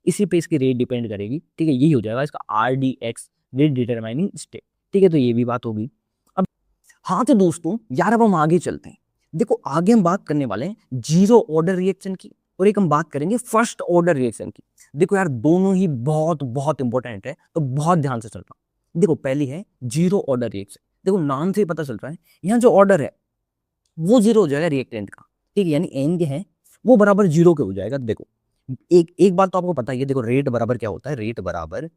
Speaker 1: इसी पे इसकी रेट डिपेंड करेगी, ठीक है। यही हो जाएगा इसका RDX, रेट डिटरमाइनिंग स्टेप, ठीक है। तो ये भी बात होगी। अब हाँ तो दोस्तों यार अब हम आगे चलते हैं। देखो आगे हम बात करने वाले हैं जीरो ऑर्डर रिएक्शन की, और एक हम बात करेंगे फर्स्ट ऑर्डर रिएक्शन की। देखो यार दोनों ही बहुत बहुत इंपॉर्टेंट है, तो बहुत ध्यान से चलना। देखो पहली है जीरो ऑर्डर रिएक्शन। देखो नाम से ही पता चल रहा है यहाँ जो ऑर्डर है वो जीरो हो जाएगा रिएक्टेंट का, ठीक है। यानी एन के है वो बराबर जीरो के हो जाएगा। देखो एक एक बात तो आपको पता ही है, देखो रेट बराबर क्या होता है, रेट बराबर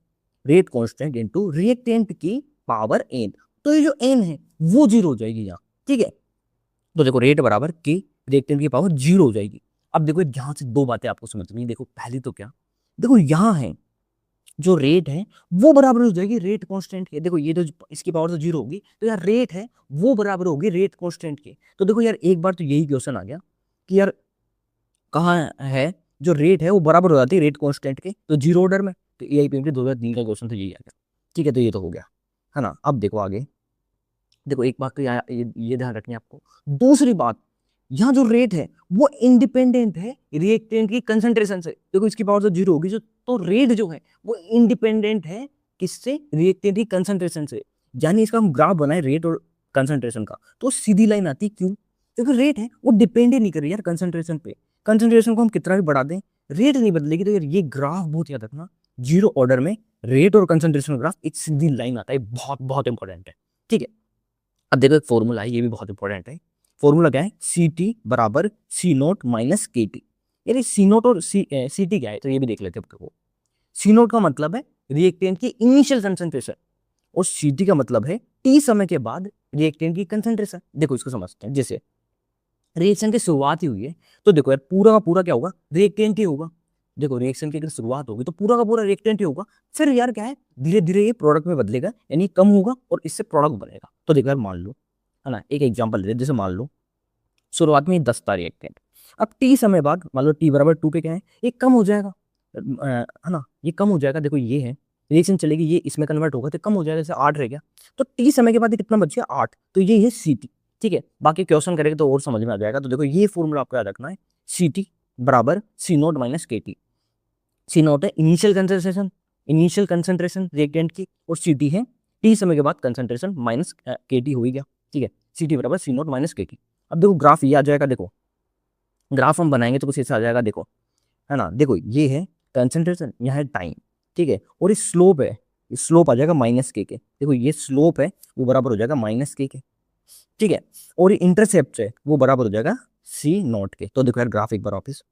Speaker 1: रेट कांस्टेंट इनटू रिएक्टेंट की पावर एन। तो ये जो एन है वो जीरो हो जाएगी यहाँ, ठीक है। तो देखो रेट बराबर के रिएक्टेंट की पावर जीरो हो जाएगी। अब देखो यहाँ से दो बातें आपको समझनी है। देखो पहली तो क्या, देखो यहाँ है जो रेट है वो बराबर हो जाएगी रेट कांस्टेंट के। देखो ये तो इसकी पावर तो जीरो होगी, तो यार रेट है वो बराबर होगी रेट कांस्टेंट के। तो देखो यार एक बार तो यही क्वेश्चन आ गया कि यार कहाँ है जो रेट है वो बराबर हो जाती है रेट कांस्टेंट के, तो जीरो ऑर्डर में। तो AIPMT 2003 का क्वेश्चन तो यही आ गया, ठीक है। तो ये तो हो गया है ना। अब देखो आगे, देखो एक बात तो ये ध्यान रखनी है आपको। दूसरी बात, यहाँ जो रेट है वो इंडिपेंडेंट है रिएक्टेंट की कंसंट्रेशन से। देखो इसकी पावर तो जीरो होगी जो, तो रेट जो है वो इंडिपेंडेंट है किससे, रिएक्टेंट की कंसंट्रेशन से। यानी इसका हम ग्राफ बनाए रेट और कंसंट्रेशन का, तो सीधी लाइन आती। क्यों? क्योंकि रेट है वो डिपेंड ही नहीं कर रही यार कंसंट्रेशन पे। कंसंट्रेशन को हम कितना भी बढ़ा दें रेट नहीं बदलेगी। तो यार ये ग्राफ बहुत याद रखना, जीरो ऑर्डर में रेट और कंसंट्रेशन ग्राफ एक सीधी लाइन आता है, बहुत बहुत इंपॉर्टेंट है, ठीक है। अब देखो एक फॉर्मूला है, ये भी बहुत इंपॉर्टेंट है। फॉर्मूला क्या है, CT बराबर C0 माइनस KT। यानी C0 और CT क्या है, तो ये भी देख लेते हैं आपको। C0 का मतलब है रिएक्टेंट की इनिशियल कंसंट्रेशन, और CT का मतलब है T समय के बाद रिएक्टेंट की कंसंट्रेशन। देखो इसको समझते हैं, जैसे रिएक्शन की शुरुआत ही हुई है, तो देखो यार पूरा का पूरा क्या होगा, रिएक्टेंट ही होगा। देखो रिएक्शन की अगर शुरुआत होगी तो पूरा का पूरा रिएक्टेंट ही होगा। फिर यार क्या है, धीरे धीरे ये प्रोडक्ट में बदलेगा, यानी कम होगा और इससे प्रोडक्ट बनेगा। तो देखो यार मान लो, है ना, एक एग्जांपल लेते हैं। जैसे मान लो शुरुआत में 10 था रिएक्टेंट, अब T समय बाद मान लो T बराबर 2 पे क्या है, ये कम हो जाएगा, है ना, ये कम हो जाएगा। देखो ये है रिएक्शन चलेगी, ये इसमें कन्वर्ट होगा तो कम हो जाएगा, जैसे 8 रह गया। तो T समय के बाद ये कितना बच गया, 8। तो ये है CT, ठीक है। बाकी क्वेश्चन करेंगे तो और समझ में आ जाएगा। तो देखो ये फॉर्मूला आपको याद रखना है, CT बराबर C0 माइनस KT। C0 है इनिशियल कंसंट्रेशन रिएक्टेंट की, और CT है T समय के बाद कंसंट्रेशन माइनस KT हो ही गया, ठीक है। CT बराबर C0 माइनस KT। अब देखो ग्राफ ये आ जाएगा, देखो ग्राफ हम बनाएंगे तो कुछ ऐसा आ जाएगा, देखो है ना। देखो ये है कंसंट्रेशन, यहाँ है टाइम, ठीक है। और इस स्लोप है, इस स्लोप आ जाएगा माइनस के। देखो ये स्लोप है वो बराबर हो जाएगा माइनस के, ठीक है। और ये इंटरसेप्ट है वो बराबर हो जाएगा C0 के। तो देखो यार ग्राफ एक बार वापस,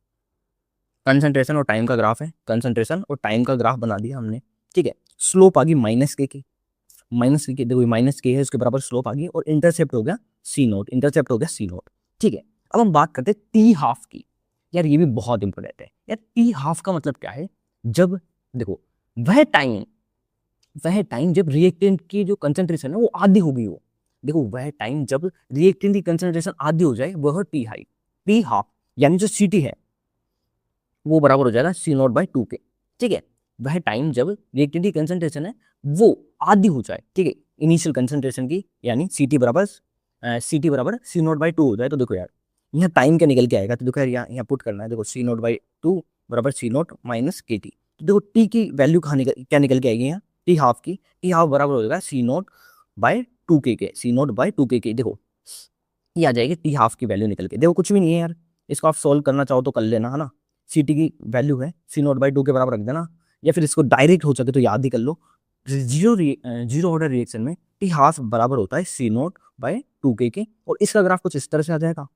Speaker 1: कंसंट्रेशन और टाइम का ग्राफ है, कंसंट्रेशन और टाइम का ग्राफ बना दिया हमने, ठीक है। स्लोप आ गई माइनस के की, माइनस के, देखो माइनस के है उसके बराबर स्लोप आ गई, और इंटरसेप्ट हो गया C0, इंटरसेप्ट हो गया C0, ठीक है। अब हम बात करते हैं T हाफ की। यार ये भी बहुत इंपॉर्टेंट है यार। T हाफ का मतलब क्या है, जब देखो वह टाइम जब रिएक्टेंट की जो कंसंट्रेशन है वो आधी होगी हो। देखो वह टाइम जब रिएक्टेंट की कंसंट्रेशन आधी हो जाए वह T हाफ, यानी जो CT है वो बराबर हो जाएगा C0 बाई 2 के, ठीक है। वह टाइम जब रिएक्टेंट की कंसंट्रेशन है वो आधी हो जाए, ठीक है, इनिशियल कंसंट्रेशन की, यानी CT बराबर C0 बाई 2 हो जाए। तो देखो यार यहाँ टाइम क्या निकल के आएगा, तो देखो यार यहाँ पुट करना है। देखो C0 बाई 2 बराबर C0 माइनस KT। तो देखो T की वैल्यू क्या निकल के आएगी यहाँ, T हाफ की, T हाफ बराबर हो जाएगा C0 बाई 2 के, C0 बाई 2 के। देखो ये आ जाएगी T हाफ की वैल्यू निकल के। देखो कुछ भी नहीं है यार, इसको आप सोल्व करना चाहो तो कर लेना, है ना। CT की वैल्यू है C0 बाई 2 के बराबर रख देना, या फिर इसको डायरेक्ट हो सके तो याद ही कर लो। जीरो ऑर्डर रिएक्शन में T हाफ बराबर होता है C0 बाई 2 के, और इसका ग्राफ कुछ इस तरह से आ जाएगा,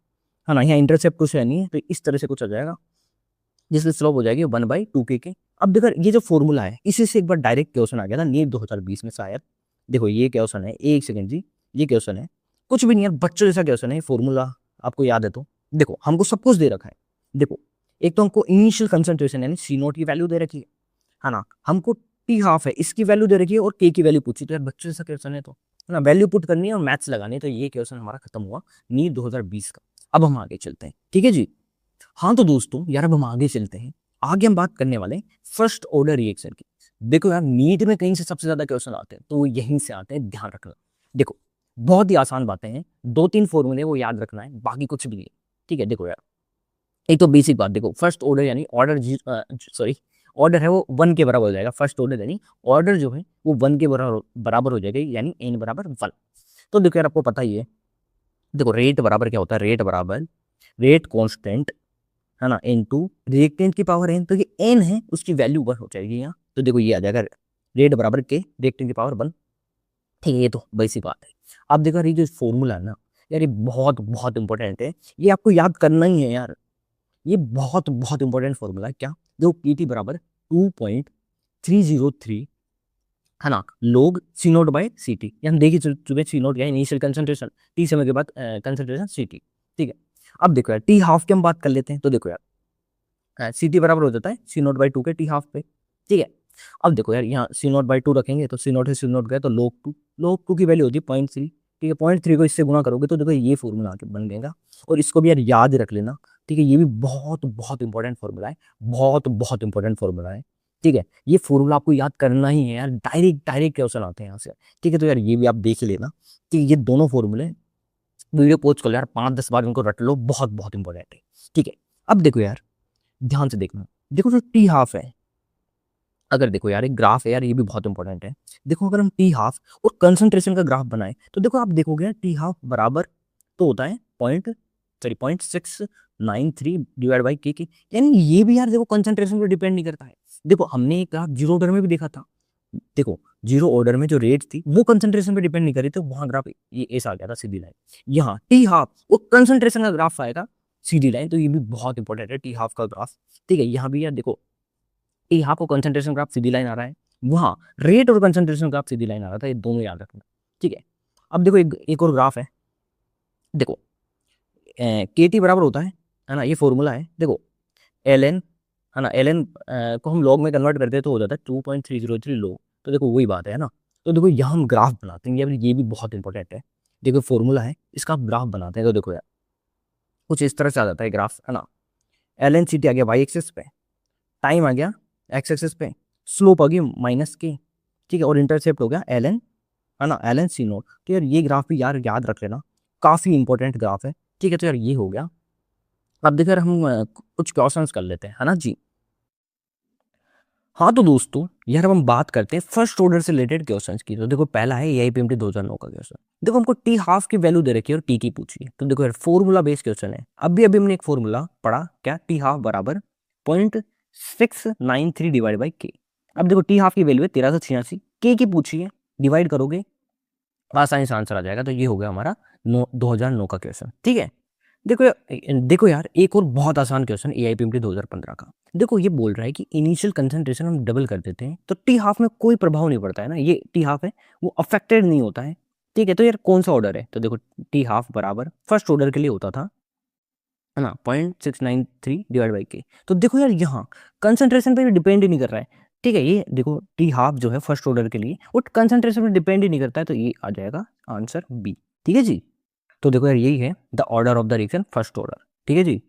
Speaker 1: है ना। यहाँ इंटरसेप्ट कुछ है नहीं है, तो इस तरह से कुछ आ जाएगा, जिसकी स्लोप हो जाएगी 1/2 के। अब देखो ये जो फॉर्मूला है इसी से एक बार डायरेक्ट क्वेश्चन आ गया था नीट 2020 में शायद। देखो ये क्वेश्चन है, एक सेकंड जी, ये क्वेश्चन है, कुछ भी नहीं यार, बच्चों जैसा क्वेश्चन है, फॉर्मूला आपको याद है तो। देखो हमको सब कुछ दे रखा है। देखो एक तो हमको इनिशियल कंसंट्रेशन यानी C0 की वैल्यू दे रखी है ना। हमको T हाफ है इसकी वैल्यू दे रखी है, और K की वैल्यू पूछी। तो यार बच्चों जैसा क्वेश्चन है तो, है ना, वैल्यू पुट करनी है और मैथ्स लगानी है। तो ये क्वेश्चन हमारा खत्म हुआ नीट 2020 का। अब हम आगे चलते हैं, ठीक है जी। हाँ तो दोस्तों यार अब हम आगे चलते हैं। आगे हम बात करने वाले हैं फर्स्ट ऑर्डर रिएक्शन की। देखो यार नीट में कहीं से सबसे ज्यादा क्वेश्चन आते हैं तो वो यहीं से आते हैं, ध्यान रखना। देखो बहुत ही आसान बातें हैं, 2-3 फॉर्मूले वो याद रखना है, बाकी कुछ भी नहीं, ठीक है। देखो यार एक तो बेसिक बात, देखो फर्स्ट ऑर्डर यानी ऑर्डर है वो 1 के बराबर हो जाएगा, फर्स्ट ऑर्डर यानी ऑर्डर जो है वो 1 के बराबर हो जाएगा, यानी n बराबर 1। तो देखो यार आपको पता ही है, देखो रेट बराबर क्या होता है, रेट बराबर रेट कांस्टेंट है ना इनटू रिएक्टेंट की पावर n, तो ये n है उसकी वैल्यू 1 हो जाएगी यहाँ। तो देखो ये आ जाएगा रेट बराबर के रिएक्टेंट की पावर 1। ठीक है, ये तो बेसिक बात है। अब देखो यार ये जो फॉर्मूला है ना यार, ये बहुत बहुत इंपॉर्टेंट है, ये आपको याद करना ही है यार। ये बहुत बहुत इंपॉर्टेंट फॉर्मूला है। क्या? देखो पीटी बराबर 2.303 है ना लोग सी नोट बाय सी टी। हम देखिए चुके सी नोट क्या है, इनिशियल कंसंट्रेशन, टी समय के बाद कंसंट्रेशन सी टी। ठीक है, अब देखो यार टी हाफ की हम बात कर लेते हैं। तो देखो यार सी टी बराबर हो जाता है सी नोट बाई 2 के टी हाफ पे। ठीक है, अब देखो यार यहाँ सी नोट बाई 2 रखेंगे तो सी नोट से सी नोट गए तो लोग 2 की वैल्यू होती है 0.3। ठीक है, 0.3 को इससे गुणा करोगे तो देखो ये फॉर्मूला आके बन जाएगा। और इसको भी यार याद रख लेना। ठीक है, ये भी बहुत बहुत इंपॉर्टेंट फॉर्मूला है, बहुत बहुत इंपॉर्टेंट फॉर्मूला है। ठीक है, ये फॉर्मूला आपको याद करना ही है यार, डायरेक्ट डायरेक्ट क्वेश्चन आते हैं यहाँ से। ठीक है, तो यार ये भी आप देख लेना कि ये दोनों फॉर्मूले वीडियो पोस्ट कर लो यार, 5-10 बार इनको रट लो, बहुत बहुत इंपॉर्टेंट है। ठीक है, अब देखो यार ध्यान से देखना, देखो जो टी हाफ है, अगर देखो यार एक ग्राफ है यार, ये भी बहुत इंपॉर्टेंट है। देखो अगर हम टी हाफ और कंसंट्रेशन का ग्राफ बनाए तो देखो आप देखोगे यार टी हाफ बराबर तो होता है 0.693 डिवाइड बाई के, यानी ये भी यार देखो कंसंट्रेशन पे डिपेंड नहीं करता है। देखो हमने एक ग्राफ जीरो ऑर्डर में भी देखा था, देखो जीरो ऑर्डर में जो रेट थी वो कंसंट्रेशन पे डिपेंड नहीं कर रही थी, वहां ग्राफ ये ऐसा आ गया था सीधी लाइन। यहाँ टी हाफ वो कंसंट्रेशन का ग्राफ आएगा सीधी लाइन, तो ये भी बहुत इंपॉर्टेंट है टी हाफ का ग्राफ। ठीक है, यहाँ भी यार देखो यहाँ को कंसंट्रेशन ग्राफ सीधी लाइन आ रहा है, वहाँ रेट और कंसंट्रेशन ग्राफ सीधी लाइन आ रहा था, ये दोनों याद रखना। ठीक है, अब देखो एक और ग्राफ है, देखो के टी बराबर होता है ना, ये फॉर्मूला है। देखो एल एन है ना, एल एन को हम लॉग में कन्वर्ट करते हैं तो हो जाता है 2.303 लॉग। तो देखो वही बात है ना। तो देखो यहाँ हम ग्राफ बनाते हैं, ये भी बहुत इंपॉर्टेंट है। देखो फॉर्मूला है इसका, आप ग्राफ बनाते हैं तो देखो यार कुछ इस तरह से आ जाता है ग्राफ है ना। एल एन सी टी आ गया वाई एक्सेस पे, टाइम आ गया एक्स एक्सेस पे, स्लोप आ गई माइनस के। ठीक है, और इंटरसेप्ट हो गया एल एन है ना, एल एन सी नोट। तो यार ये ग्राफ भी यार याद रख लेना, काफ़ी इंपॉर्टेंट ग्राफ है। ठीक है, तो यार ये हो गया। अब देखो यार हम कुछ क्वेश्चंस कर लेते हैं है ना जी। हाँ तो दोस्तों यार अब हम बात करते हैं फर्स्ट ऑर्डर से रिलेटेड क्वेश्चंस की। तो देखो पहला है एआईपीएमटी 2009 का क्वेश्चन। देखो हमको टी हाफ की वैल्यू दे रखी है और टी की पूछी है। तो देखो यार फॉर्मूला बेस्ड क्वेश्चन है। अभी अभी हमने एक फॉर्मूला पढ़ा, क्या? टी हाफ बराबर 0.693 डिवाइड बाई के। अब देखो टी हाफ की वैल्यू है 1386, के की पूछी है, डिवाइड करोगे आसानी से आंसर आ जाएगा। तो ये हो गया हमारा 2009 का क्वेश्चन। ठीक है, देखो यार एक और बहुत आसान क्वेश्चन एआईपीएमटी 2015 का। देखो ये बोल रहा है कि इनिशियल कंसंट्रेशन हम डबल कर देते हैं तो टी हाफ में कोई प्रभाव नहीं पड़ता है ना, ये टी हाफ है वो अफेक्टेड नहीं होता है। ठीक है, तो यार कौन सा ऑर्डर है? तो देखो टी हाफ बराबर फर्स्ट ऑर्डर के लिए होता था है ना 0.693 डिवाइड बाई के। तो देखो यार यहाँ कंसंट्रेशन पे डिपेंड ही नहीं कर रहा है। ठीक है, ये देखो टी हाफ जो है फर्स्ट ऑर्डर के लिए वो कंसंट्रेशन पे डिपेंड ही नहीं करता है, तो ये आ जाएगा आंसर बी। ठीक है जी, तो देखो यार यही है the order of the reaction first order. ठीक है जी,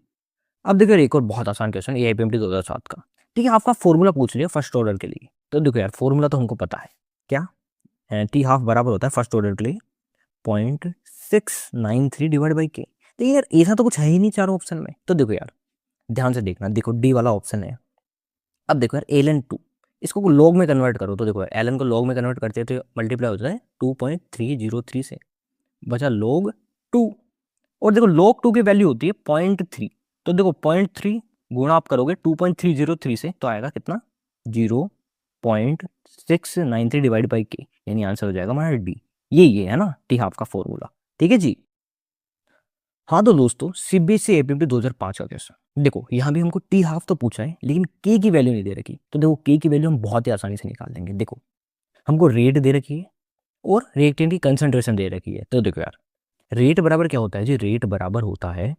Speaker 1: अब देखो यार एक और बहुत आसान क्वेश्चन एआईपीएमटी 2007 का। ठीक है, आपका फॉर्मूला पूछ लिया फर्स्ट ऑर्डर के लिए। तो देखो यार फॉर्मूला तो हमको पता है, क्या? टी हाफ बराबर होता है फर्स्ट ऑर्डर के लिए 0.693 डिवाइड बाई के। तो यार ऐसा तो कुछ है ही नहीं चारों ऑप्शन में। तो देखो यार ध्यान से देखना, देखो डी वाला ऑप्शन है। अब देखो यार एल एन टू, इसको लॉग में कन्वर्ट करो तो देखो एल एन को लॉग में कन्वर्ट करते हैं तो मल्टीप्लाई हो जाता है 2.303 से, बचा लॉग 2। और देखो log 2 की वैल्यू होती है 0.3, तो देखो 0.3 गुणा आप करोगे 2.303 से तो आएगा कितना? 0.693 डिवाइड बाई के, यानी आंसर हो जाएगा हमारा डी। ये है ना टी हाफ का फॉर्मूला। ठीक है जी, हाँ तो दोस्तों सीबीएसई एपीएमटी 2005 का क्वेश्चन। देखो यहाँ भी हमको टी हाफ तो पूछा है लेकिन के की वैल्यू नहीं दे रखी। तो देखो के की वैल्यू हम बहुत ही आसानी से निकाल देंगे। देखो हमको रेट दे रखी है और रिएक्टेंट की कंसंट्रेशन दे रखी है। तो देखो यार रेट बराबर क्या होता है जी? रेट बराबर होता है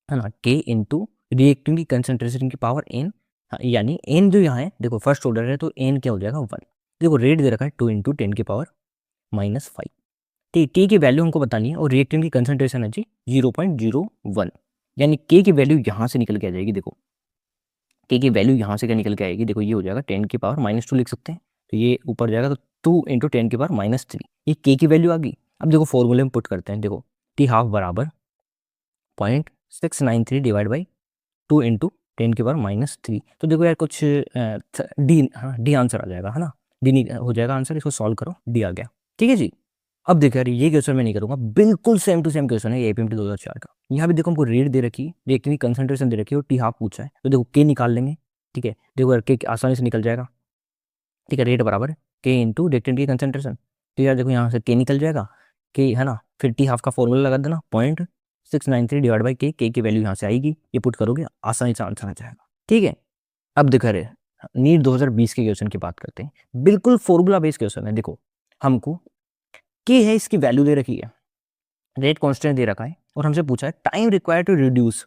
Speaker 1: ना के इंटू रिएक्टेंट की कंसंट्रेशन की पावर एन, यानी एन जो यहाँ है देखो फर्स्ट ऑर्डर है तो एन क्या हो जाएगा 1। देखो रेट दे रखा है 2 इंटू 10 की पावर -5। ठीक, टी की वैल्यू हमको बतानी है और रिएक्टेंट की कंसंट्रेशन है जी 0.01, यानी के की वैल्यू यहाँ से निकल के आ जाएगी। देखो के की वैल्यू यहाँ से क्या निकल के आएगी? देखो ये हो जाएगा 10 की पावर -2 लिख सकते हैं, तो ये ऊपर जाएगा तो 2 इंटू 10 की पावर -3, ये के की वैल्यू आ गई। अब देखो फॉर्मूले में पुट करते हैं, देखो टी हाफ बराबर 0.693 डिवाइड बाई 2 इंटू 10 की पावर -3। तो देखो यार कुछ डी, हाँ डी आंसर आ जाएगा, है ना, डी हो जाएगा आंसर। इसको सॉल्व करो, डी आ गया। ठीक है जी। अब देखो यार ये क्वेश्चन मैं नहीं करूंगा, बिल्कुल सेम टू सेम क्वेश्चन है एपीएमटी 2004 का। यहाँ भी देखो हमको रेट दे रखी है, रिएक्टेंट की कंसंट्रेशन दे रखी है और टी हाफ पूछा है। तो देखो के निकाल लेंगे। ठीक है, देखो यार के आसानी से निकल जाएगा। ठीक है, रेट बराबर के इंटू रिएक्टेंट की कंसंट्रेशन। तो यार देखो यहाँ से के निकल जाएगा, के, है ना, फिर टी हाफ का फॉर्मूला लगा देना 0.693 डिवाइड बाई के की वैल्यू यहाँ से आएगी, ये पुट करोगे आसानी से आंसर आ जाएगा। ठीक है, अब देखो रे नीट 2020 के क्वेश्चन की बात करते हैं, बिल्कुल फॉर्मूला बेस्ड क्वेश्चन है। देखो हमको के है, इसकी वैल्यू दे रखी है, रेट कांस्टेंट दे रखा है और हमसे पूछा है time required to reduce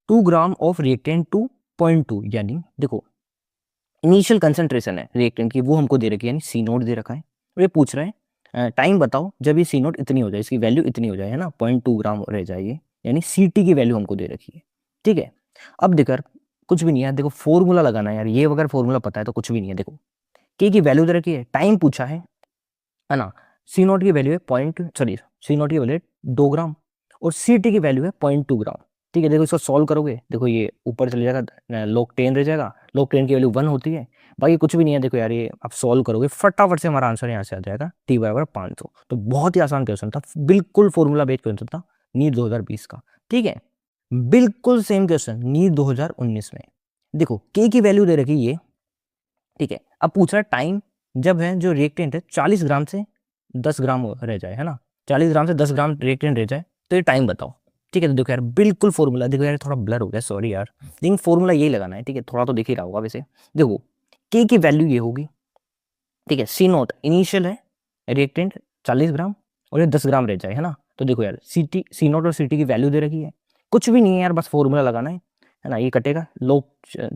Speaker 1: 2 gram of reactant to 0.2, यानी देखो इनिशियल कंसंट्रेशन है रिएक्टेंट की वो हमको दे रखी है, यानी सी नोट दे रखा है और ये पूछ रहा है टाइम बताओ जब ये सी नोट इतनी हो जाए, इसकी वैल्यू इतनी हो जाए, है ना, 0.2 ग्राम रह जाए, यानी सी टी की वैल्यू हमको दे रखी है। ठीक है, अब देखकर कुछ भी नहीं है, देखो फॉर्मूला लगाना है यार, ये अगर फॉर्मूला पता है तो कुछ भी नहीं है। देखो के की वैल्यू दे रखी है, टाइम पूछा है ना, सी नोट की वैल्यू है सी नोट की वैल्यू है 2 ग्राम और सी टी की वैल्यू है 0.2 ग्राम। ठीक है, देखो इसको सॉल्व करोगे, देखो ये ऊपर चले जाएगा, log 10 रह जाएगा, log 10 की वैल्यू 1 होती है, बाकी कुछ भी नहीं है। देखो यार ये आप सॉल्व करोगे फटाफट से हमारा आंसर यहाँ से आ जाएगा टी बराबर 500। तो बहुत ही आसान क्वेश्चन था, बिल्कुल फॉर्मूला बेस्ड क्वेश्चन था नीट 2020 का। ठीक है, बिल्कुल सेम क्वेश्चन नीट 2019 में। देखो के की वैल्यू दे रखी ये। ठीक है, अब पूछ रहा है टाइम जब है जो रिएक्टेंट है 40 ग्राम से 10 ग्राम रह जाए, है ना, 40 ग्राम से 10 ग्राम रिएक्टेंट रह जाए, तो ये टाइम बताओ। ठीक है, तो देखो यार बिल्कुल फॉर्मूला, देखो यार थोड़ा ब्लर हो गया, सॉरी यार, लेकिन फॉर्मूला यही लगाना है। ठीक है, थोड़ा तो दिख ही रहा होगा वैसे। देखो के की वैल्यू ये होगी। ठीक है, सी नोट इनिशियल है, रिएक्टेंट 40 ग्राम और ये 10 ग्राम रह जाए, है ना। तो देखो यार सी नोट और सी टी की वैल्यू दे रखी है, कुछ भी नहीं है यार, बस फॉर्मूला लगाना है ना। ये कटेगा, लोग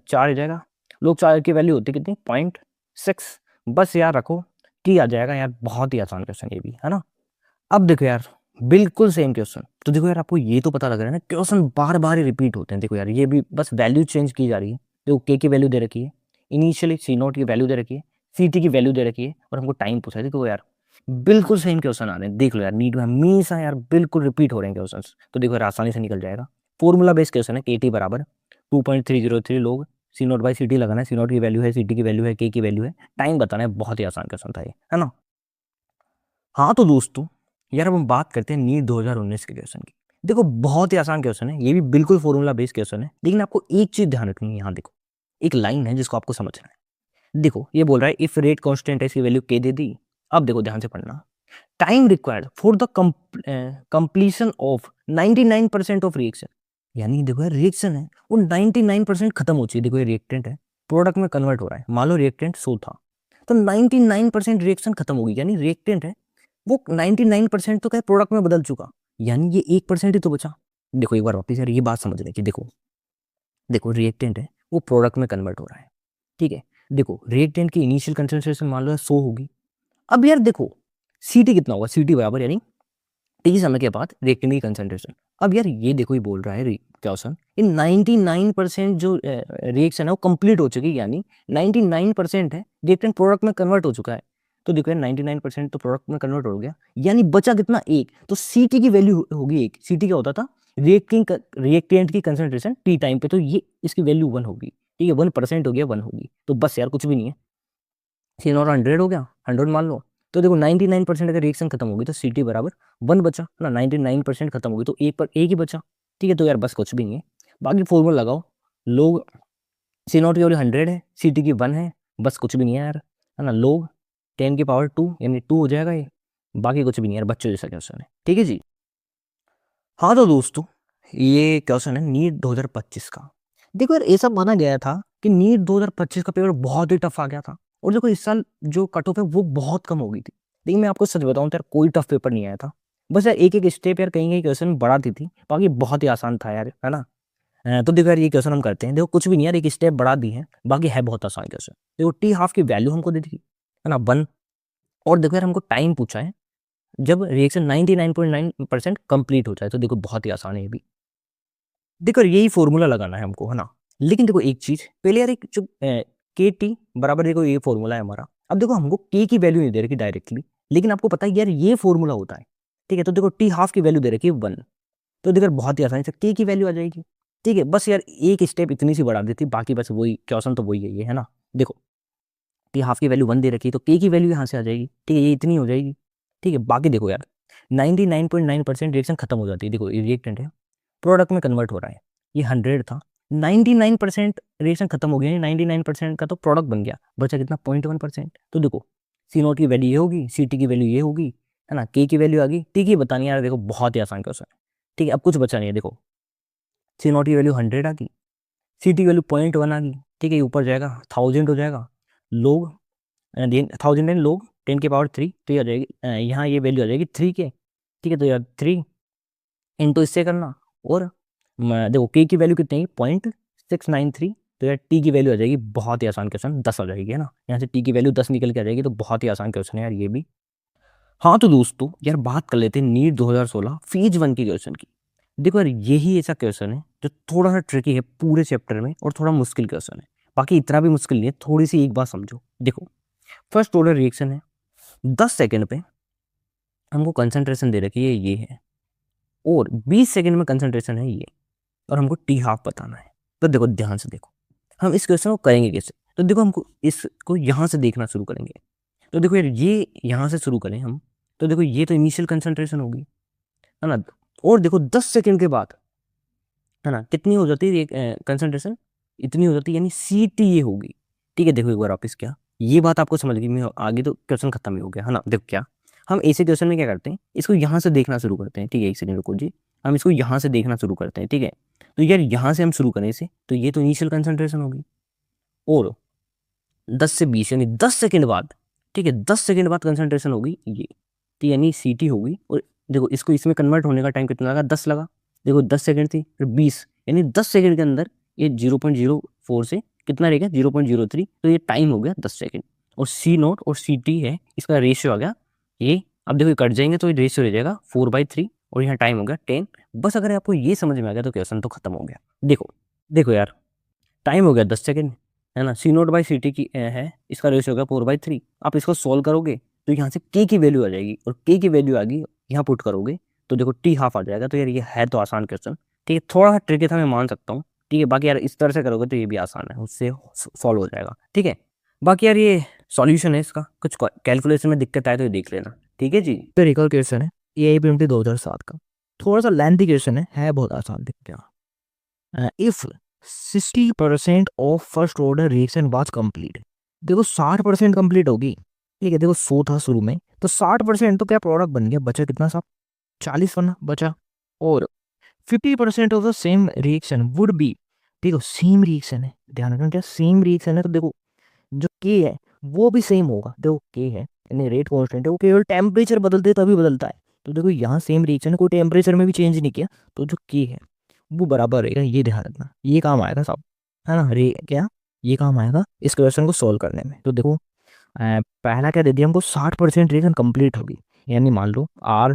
Speaker 1: 4 आ जाएगा, लोग 4 की वैल्यू होती है कितनी, 0.6, बस यार रखो टी आ जाएगा यार। बहुत ही आसान क्वेश्चन ये भी, है ना। अब देखो यार बिल्कुल सेम क्वेश्चन। तो देखो यार आपको ये तो पता लग रहा है ना, क्वेश्चन बार बार ही रिपीट होते हैं। देखो यार ये भी बस वैल्यू चेंज की जा रही है। देखो के की वैल्यू दे रखी है, इनिशियली सी नोट की वैल्यू दे रखी है, सी टी की वैल्यू दे रखी है और हमको टाइम पूछा है। देखो यार बिल्कुल सेम क्वेश्चन आ रहे हैं, देख लो यार नीट में हमेशा यार बिल्कुल रिपीट हो रहे हैं क्वेश्चन। तो देखो यार आसानी से निकल जाएगा, फॉर्मूला बेस्ड क्वेश्चन है। के टी बराबर 2.303 लोग सी नोट बाई सी टी लगाना है, सी नोट की वैल्यू है, सी टी की वैल्यू है, के की वैल्यू है, टाइम बताना है। बहुत ही आसान क्वेश्चन था ये, है ना। हाँ तो दोस्तों यार अब हम बात करते हैं नीट 2019 के क्वेश्चन की। देखो बहुत ही आसान क्वेश्चन है, ये भी बिल्कुल फॉर्मूला बेस्ड क्वेश्चन है, लेकिन आपको एक चीज ध्यान रखनी है। यहाँ देखो एक लाइन है जिसको आपको समझना है। देखो ये बोल रहा है इफ रेट कांस्टेंट है, इसकी वैल्यू के दे दी। अब देखो ध्यान से पढ़ना, time required for the completion of 99% of reaction, यानी देखो यार रिएक्शन है वो 99% खत्म हो चुकी है। देखो ये रिएक्टेंट है, प्रोडक्ट में कन्वर्ट हो रहा है, मान लो रिएक्टेंट 100 था तो 99% रिएक्शन खत्म होगी, यानी रिएक्टेंट है वो 99% तो क्या प्रोडक्ट में बदल चुका, यानी ये 1% ही तो बचा। देखो एक बार वापस यार ये बात समझने की, देखो देखो रिएक्टेंट है वो प्रोडक्ट में कन्वर्ट हो रहा है। ठीक है, देखो रिएक्टेंट की इनिशियल कंसंट्रेशन मान लो 100 होगी। अब यार देखो सीटी कितना होगा, सीटी बराबर यानी टी समय के बाद रिएक्टेंट की कंसंट्रेशन। अब यार ये देखो ये बोल रहा है क्वेश्चन इन 99% जो रिएक्शन है वो कंप्लीट हो चुकी है, यानी 99% है रिएक्टेंट प्रोडक्ट में कन्वर्ट हो चुका है। तो देखो यार 99% तो प्रोडक्ट में कन्वर्ट हो गया, यानी बचा कितना, एक। तो सीटी की वैल्यू होगी एक। सीटी क्या होता था, रिएक्टेंट की कंसंट्रेशन टी टाइम पे, तो ये इसकी वैल्यू 1 होगी। ठीक है, 1% हो गया, 1 होगी, तो बस यार कुछ भी नहीं है। सी नॉट 100 हो गया, 100 मान लो। तो देखो 99% अगर रिएक्शन खत्म होगी तो सी टी बराबर 1 बचा ना, 99% खत्म होगी तो एक पर एक ही बचा। ठीक है, तो यार बस कुछ भी नहीं है, बाकी फॉर्मूला लगाओ। लोग सी नॉट की वैल्यू 100 है, सी टी की 1 है, बस कुछ भी नहीं है यार, है ना। लोग 10 की पावर 2 यानी 2 हो जाएगा ये, बाकी कुछ भी नहीं यार, बच्चों जैसा क्वेश्चन है। ठीक है जी। हाँ तो दोस्तों ये क्वेश्चन है नीट 2025 का। देखो यार ऐसा माना गया था कि नीट 2025 का पेपर बहुत ही टफ आ गया था, और देखो इस साल जो कट ऑफ है वो बहुत कम हो गई थी। लेकिन मैं आपको सच बताऊं तो यार कोई टफ पेपर नहीं आया था, बस यार एक एक स्टेप यार कहीं कहीं क्वेश्चन बढ़ाती थी, बाकी बहुत ही आसान था यार, है ना। तो देखो यार ये क्वेश्चन हम करते हैं, देखो कुछ भी नहीं यार, एक स्टेप बढ़ा दी है, बाकी है बहुत आसान क्वेश्चन। देखो टी हाफ की वैल्यू हमको दे दी है ना 1, और देखो यार हमको टाइम पूछा है जब रिएक्शन 99.9% कंप्लीट हो जाए। तो देखो बहुत ही आसान है ये भी। देखो यही फॉर्मूला लगाना है हमको, है ना। लेकिन देखो एक चीज पहले यार, एक जो के टी बराबर, देखो ये फॉर्मूला है हमारा। अब देखो हमको के की वैल्यू नहीं दे रखी डायरेक्टली, लेकिन आपको पता है यार ये फॉर्मूला होता है। ठीक है, तो देखो टी हाफ की वैल्यू दे रखी है 1, तो देखो बहुत ही आसानी से के की वैल्यू आ जाएगी। ठीक है, बस यार एक स्टेप इतनी सी बढ़ा देती, बाकी बस वही क्वेश्चन तो वही है ये, है ना। देखो कि हाफ की वैल्यू 1 दे रखी है तो के की वैल्यू यहाँ से आ जाएगी, ठीक है, ये इतनी हो जाएगी। ठीक है, बाकी देखो यार 99.9% रिएक्शन खत्म हो जाती है। देखो ये रिएक्टेंट है, प्रोडक्ट में कन्वर्ट हो रहा है, ये 100 था, 99% रिएक्शन खत्म हो गया, 99% का तो प्रोडक्ट बन गया, बचा कितना 0.1%। तो देखो सी नोट की वैल्यू ये होगी, सी टी की वैल्यू ये होगी, है ना, के की वैल्यू आ गई, टी की बतानी है यार, देखो बहुत ही आसान क्वेश्चन है। ठीक है, अब कुछ बचा नहीं है, देखो सी नोट की वैल्यू 100 आ गई, सी टी की वैल्यू 0.1 आ गई, ठीक है, ये ऊपर जाएगा 1000 हो जाएगा, लोग 1000 लोग 10 की पावर 3, तो ये आ जाएगी यहाँ ये वैल्यू आ जाएगी 3 के। ठीक है, तो यार 3 इंटू इससे करना, और देखो के की वैल्यू कितनी है 0.693, तो यार टी की वैल्यू आ जाएगी, बहुत ही आसान क्वेश्चन, 10 आ जाएगी, है ना, यहाँ से टी की वैल्यू 10 निकल के आ जाएगी, तो बहुत ही आसान क्वेश्चन है यार ये भी। हाँ तो दोस्तों यार बात कर लेते हैं नीट 2016 फेज 1 के क्वेश्चन की। देखो यार यही ऐसा क्वेश्चन है जो थोड़ा सा ट्रिकी है पूरे चैप्टर में, और थोड़ा मुश्किल क्वेश्चन है, बाकी इतना भी मुश्किल नहीं है, थोड़ी सी एक बात समझो। देखो फर्स्ट ऑर्डर रिएक्शन है, 10 सेकंड पे हमको कंसंट्रेशन दे रखी है ये है, और 20 सेकंड में कंसंट्रेशन है ये, और हमको टी हाफ बताना है। तो देखो ध्यान से देखो हम इस क्वेश्चन को करेंगे कैसे। तो देखो हमको इसको यहाँ से देखना शुरू करेंगे, तो देखो यार ये यहाँ से शुरू करें हम, तो देखो ये तो इनिशियल कंसंट्रेशन होगी, है ना, और देखो 10 सेकंड के बाद, है ना, कितनी हो जाती है कंसंट्रेशन, इतनी हो जाती है, यानी सी टी ये होगी। ठीक है, देखो एक बार वापस क्या, ये बात आपको समझ गई, मैं आगे तो क्वेश्चन खत्म ही हो गया, है ना। देखो क्या हम ऐसे क्वेश्चन में क्या करते हैं, इसको यहाँ से देखना शुरू करते हैं। ठीक है, एक सेकंड रुको जी, हम इसको यहाँ से देखना शुरू करते हैं। ठीक है, तो यार यहाँ से हम शुरू करें इसे, तो ये तो इनिशियल कंसंट्रेशन होगी, और 10 से 20 यानी 10 सेकंड बाद, ठीक है, 10 सेकंड बाद कंसंट्रेशन होगी ये, तो यानी सी टी होगी, और देखो इसको इसमें कन्वर्ट होने का टाइम कितना लगा, 10 लगा, देखो 10 सेकंड थी फिर 20, यानी 10 सेकंड के अंदर ये 0.04 से कितना रहेगा 0.03, तो ये टाइम हो गया 10 सेकंड, और सी नोट और सी टी है इसका रेशियो आ गया ये। अब देखो ये कट जाएंगे तो ये रेशियो रह जाएगा 4/3, और यहाँ टाइम हो गया 10। बस अगर आपको ये समझ में आ गया तो क्वेश्चन तो खत्म हो गया। देखो देखो यार टाइम हो गया 10 सेकंड, है ना, सी नोट बाई सी टी की है, इसका रेशियो होगा 4/3। आप इसको सॉल्व करोगे तो यहाँ से के की वैल्यू आ जाएगी, और के की वैल्यू आ गई यहाँ पुट करोगे तो देखो टी हाफ आ जाएगा। तो यार ये है तो आसान क्वेश्चन, ठीक है, थोड़ा सा ट्रिकी था मैं मान सकता हूँ, ठीक है, बाकी यार इस तरह से करोगे तो ये भी आसान है, उससे सॉल्व हो जाएगा। ठीक है, बाकी यार ये सॉल्यूशन है इसका, कुछ कैलकुलेशन में दिक्कत आए तो ये देख लेना। ठीक है जी,
Speaker 2: तो रिकॉल क्वेश्चन है ये APMT 2007 का, थोड़ा सा लेंथी क्वेश्चन है बहुत आसान दिखते हैं। If 60% of first order reaction was complete, देखो 60% कंप्लीट होगी, ठीक है, देखो 100 था शुरू में, तो 60% तो क्या प्रोडक्ट बन गया, बचा कितना साहब 40 बना बचा, और 50% of the same reaction would be, देखो सेम रिएक्शन है, ध्यान रखना क्या सेम रिएक्शन है, तो देखो जो के है वो भी सेम होगा, देखो के है यानी रेट कांस्टेंट है, वो केवल टेम्परेचर बदलते तभी बदलता है, तो देखो यहाँ सेम रिएक्शन है, कोई टेम्परेचर में भी चेंज नहीं किया, तो जो के है वो बराबर रहेगा, ये ध्यान रखना, ये काम आएगा सब, है ना, रे क्या ये काम आएगा इस क्वेश्चन को सोल्व करने में। तो देखो पहला क्या दे दिया हमको 60% रिएक्शन कंप्लीट होगी, यानी मान लो आर,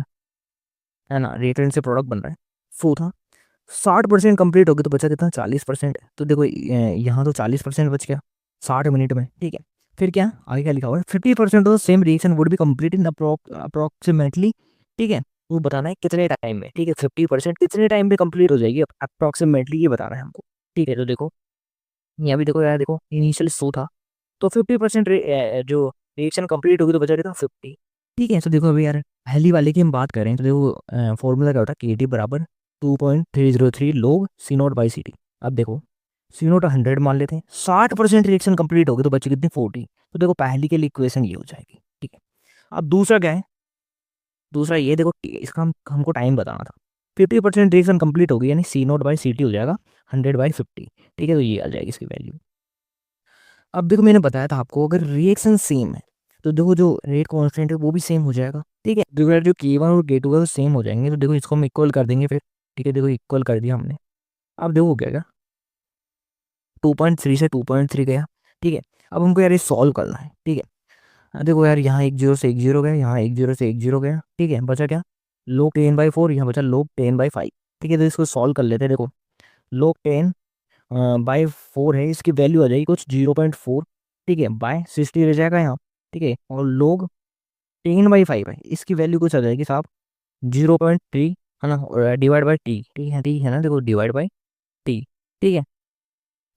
Speaker 2: है ना, रिएक्टेंट से प्रोडक्ट बन रहा है, फो था, 60% कंप्लीट होगी तो बचा कितना 40%, तो देखो यहाँ तो 40% बच गया 60 मिनट में। ठीक है, फिर क्या आगे क्या लिखा हुआ है, 50% of same reaction would be complete in approximately, ठीक है, वो बताना है कितने टाइम में, ठीक है, 50% कितने टाइम में कंप्लीट हो जाएगी अप्रोक्सीमेटली, ये बताना है हमको। ठीक है, तो देखो यहाँ भी देखो यार, देखो इनिशियल 100 था, तो 50% जो रिएक्शन कंप्लीट होगी तो बचा कितना 50। ठीक है, तो देखो अभी यार पहली वाले की हम बात करें तो देखो फॉर्मूला क्या होता है, के टी बराबर 2.303 लोग सी नोट बाई सी टी। अब देखो सी नोट 100 मान लेते हैं, 60% रिएक्शन कंप्लीट होगी तो बची कितनी 40, तो देखो पहली के लिए इक्वेशन ये हो जाएगी। ठीक है, अब दूसरा क्या है, दूसरा ये देखो इसका हमको टाइम बताना था, 50% रिएक्शन कंप्लीट होगी यानी सी नोट बाई सी टी हो जाएगा 100/50। ठीक है, तो ये आ जाएगी इसकी वैल्यू। अब देखो मैंने बताया था आपको अगर रिएक्शन सेम है तो देखो जो रेट कांस्टेंट है वो भी सेम हो जाएगा। ठीक है, देखो यार जो K1 और K2 है वो सेम हो जाएंगे, तो देखो इसको हम इक्वल कर देंगे फिर। ठीक है, देखो इक्वल कर दिया हमने, अब देखो क्या गया 2.3 से 2.3 गया। ठीक है, अब हमको यार ये सॉल्व करना है। ठीक है, देखो यार यहाँ 1 0 से 1 0 गया, यहाँ 1 0 से 1 0 गया। ठीक है, बचा क्या लोग 10/4, यहाँ बचा लोग 10/5। ठीक है, तो इसको सॉल्व कर लेते हैं। देखो लोग 10/4 है, इसकी वैल्यू आ जाएगी कुछ 0.4। ठीक है, बाय 60 रह जाएगा यहाँ। ठीक है, और लोग 10/5 है, इसकी वैल्यू कुछ आ जाएगी साहब 0.3, है ना, और डिवाइड बाई टी। ठीक है, टी है ना, देखो डिवाइड बाई टी, ठीक है।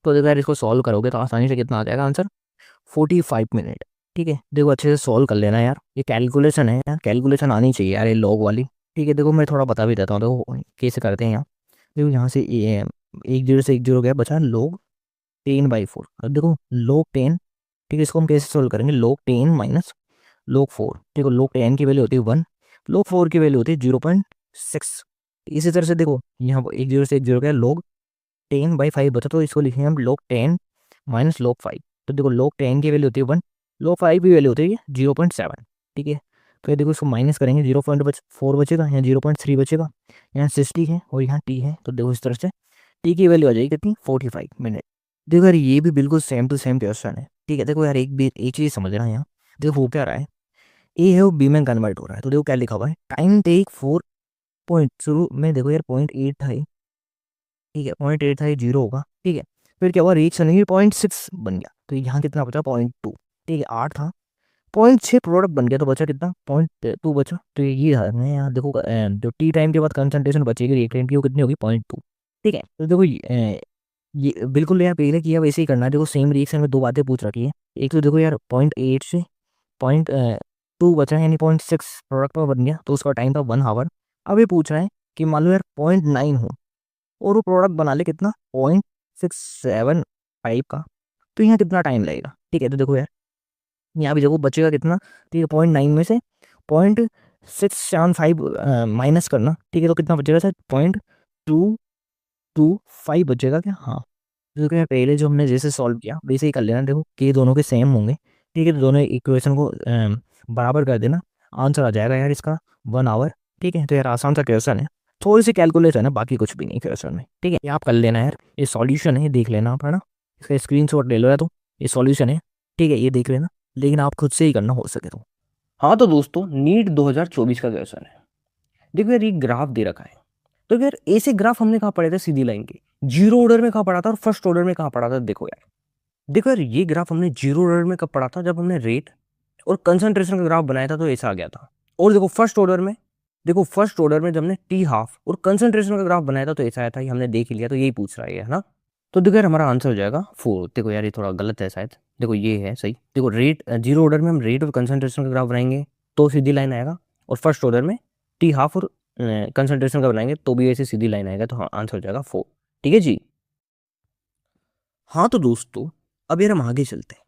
Speaker 2: तो देखो यार इसको सॉल्व करोगे तो आसानी से कितना आ जाएगा आंसर, 45 मिनट। ठीक है, देखो अच्छे से सॉल्व कर लेना यार, ये कैलकुलेशन है यार, कैलकुलेशन आनी चाहिए यार ये लॉग वाली। ठीक है, देखो मैं थोड़ा बता भी देता हूँ, देखो कैसे करते हैं यहाँ। देखो यहाँ से एक जीरो से एक जीरो गया, बचा log 10/4। अब देखो log 10, ठीक है, इसको हम कैसे सोल्व करेंगे, log 10 माइनस log 4। देखो log 10 की वैल्यू होती है 1, log 4 की वैल्यू होती है 0.6। इसी तरह से देखो यहाँ पर एक जीरो से एक जीरो गया, log 10/5 बचा, तो इसको लिखेंगे हम log 10 माइनस log 5। तो देखो log 10 की वैल्यू होती है 1, log 5 की वैल्यू होती है 0.7। ठीक है, तो ये देखो इसको माइनस करेंगे, 0.4 बचेगा, यहाँ 0.3 बचेगा, यहाँ 60 है और यहाँ t है। तो देखो इस तरह से t की वैल्यू आ जाएगी कितनी, 45 मिनट। देखो यार ये भी बिल्कुल सेम टू सेम क्वेश्चन है। ठीक है, देखो यार एक चीज़ समझ रहा है यहाँ। देखो हो क्या रहा है, ए है वो बी में कन्वर्ट हो रहा है। तो देखो क्या लिखा हुआ है, टाइम टेक 4 पॉइंट, शुरू में देखो यार 0.8 था ये, ठीक है 0.8 था, ये 0 होगा। ठीक है, फिर क्या हुआ, रिएक्शन है 0.6 बन गया, तो यहाँ कितना बचा 0.2। ठीक है, 8 था, 0.6 प्रोडक्ट बन गया, तो बचा कितना 0.2 बचा। तो ये है यहाँ देखो जो टी टाइम के बाद कंसंट्रेशन बचेगी रिएक्टेंट की वो कितनी होगी 0.2। ठीक है, तो देखो ये बिल्कुल यार पहले किया वैसे ही करना है। देखो सेम रिएक्शन में दो बातें पूछ रखी है, एक तो देखो यार 0.8 से 0.2 बचा, यानी 0.6 प्रोडक्ट में बन गया, तो उसका टाइम था 1 आवर। अब ये पूछ रहा है कि मान लो यार 0.9 हो और वो प्रोडक्ट बना ले कितना 0.675 का, तो यहाँ कितना टाइम लगेगा। ठीक है, तो देखो यार यहाँ भी देखो बचेगा कितना, ठीक है 0.9 में से 0.675 माइनस करना। ठीक है, तो कितना बचेगा सर, 0.225 बचेगा क्या, हाँ। तो देखो यार पहले जो हमने जैसे सॉल्व किया वैसे ही कर लेना, देखो कि ये दोनों के सेम होंगे। ठीक है, तो दोनों इक्वेशन को बराबर कर देना, आंसर आ जाएगा यार इसका 1 आवर। ठीक है, तो यार आसान सा क्वेश्चन है, थोड़ी सी कैलकुलेशन है, बाकी कुछ भी नहीं क्वेश्चन में। ठीक है, ये आप कर लेना यार, ये सॉल्यूशन है, ये देख लेना आप, है ना, इसका स्क्रीनशॉट ले लो या तो, ये सॉल्यूशन है। ठीक है, ये देख लेना, लेकिन आप खुद से ही करना हो सके तो।
Speaker 1: हाँ तो दोस्तों, नीट 2024 का क्वेश्चन है। देखो यार ये ग्राफ दे रखा है, तो यार ऐसे ग्राफ हमने कहाँ पढ़े थे, सीधी लाइन के जीरो ऑर्डर में कहाँ पढ़ा था और फर्स्ट ऑर्डर में कहाँ पढ़ा था। देखो यार, देखो यार ये ग्राफ हमने जीरो ऑर्डर में कब पढ़ा था, जब हमने रेट और कंसंट्रेशन का ग्राफ बनाया था, तो ऐसा आ गया था। और देखो फर्स्ट ऑर्डर में, देखो फर्स्ट ऑर्डर में जब हमने टी हाफ और कंसंट्रेशन का ग्राफ बनाया था, तो ऐसा आया था, ये हमने देख ही लिया, तो यही पूछ रहा है ना। तो देखो यार हमारा आंसर हो जाएगा 4। देखो यार ये थोड़ा गलत है शायद, देखो ये है सही। देखो रेट जीरो ऑर्डर में हम रेट और कंसंट्रेशन का ग्राफ बनाएंगे तो सीधी लाइन आएगा, और फर्स्ट ऑर्डर में टी हाफ और कंसंट्रेशन का बनाएंगे तो भी ऐसे सीधी लाइन आएगा, तो हाँ आंसर हो जाएगा 4। ठीक है जी। हाँ तो दोस्तों, अब यार हम आगे चलते हैं।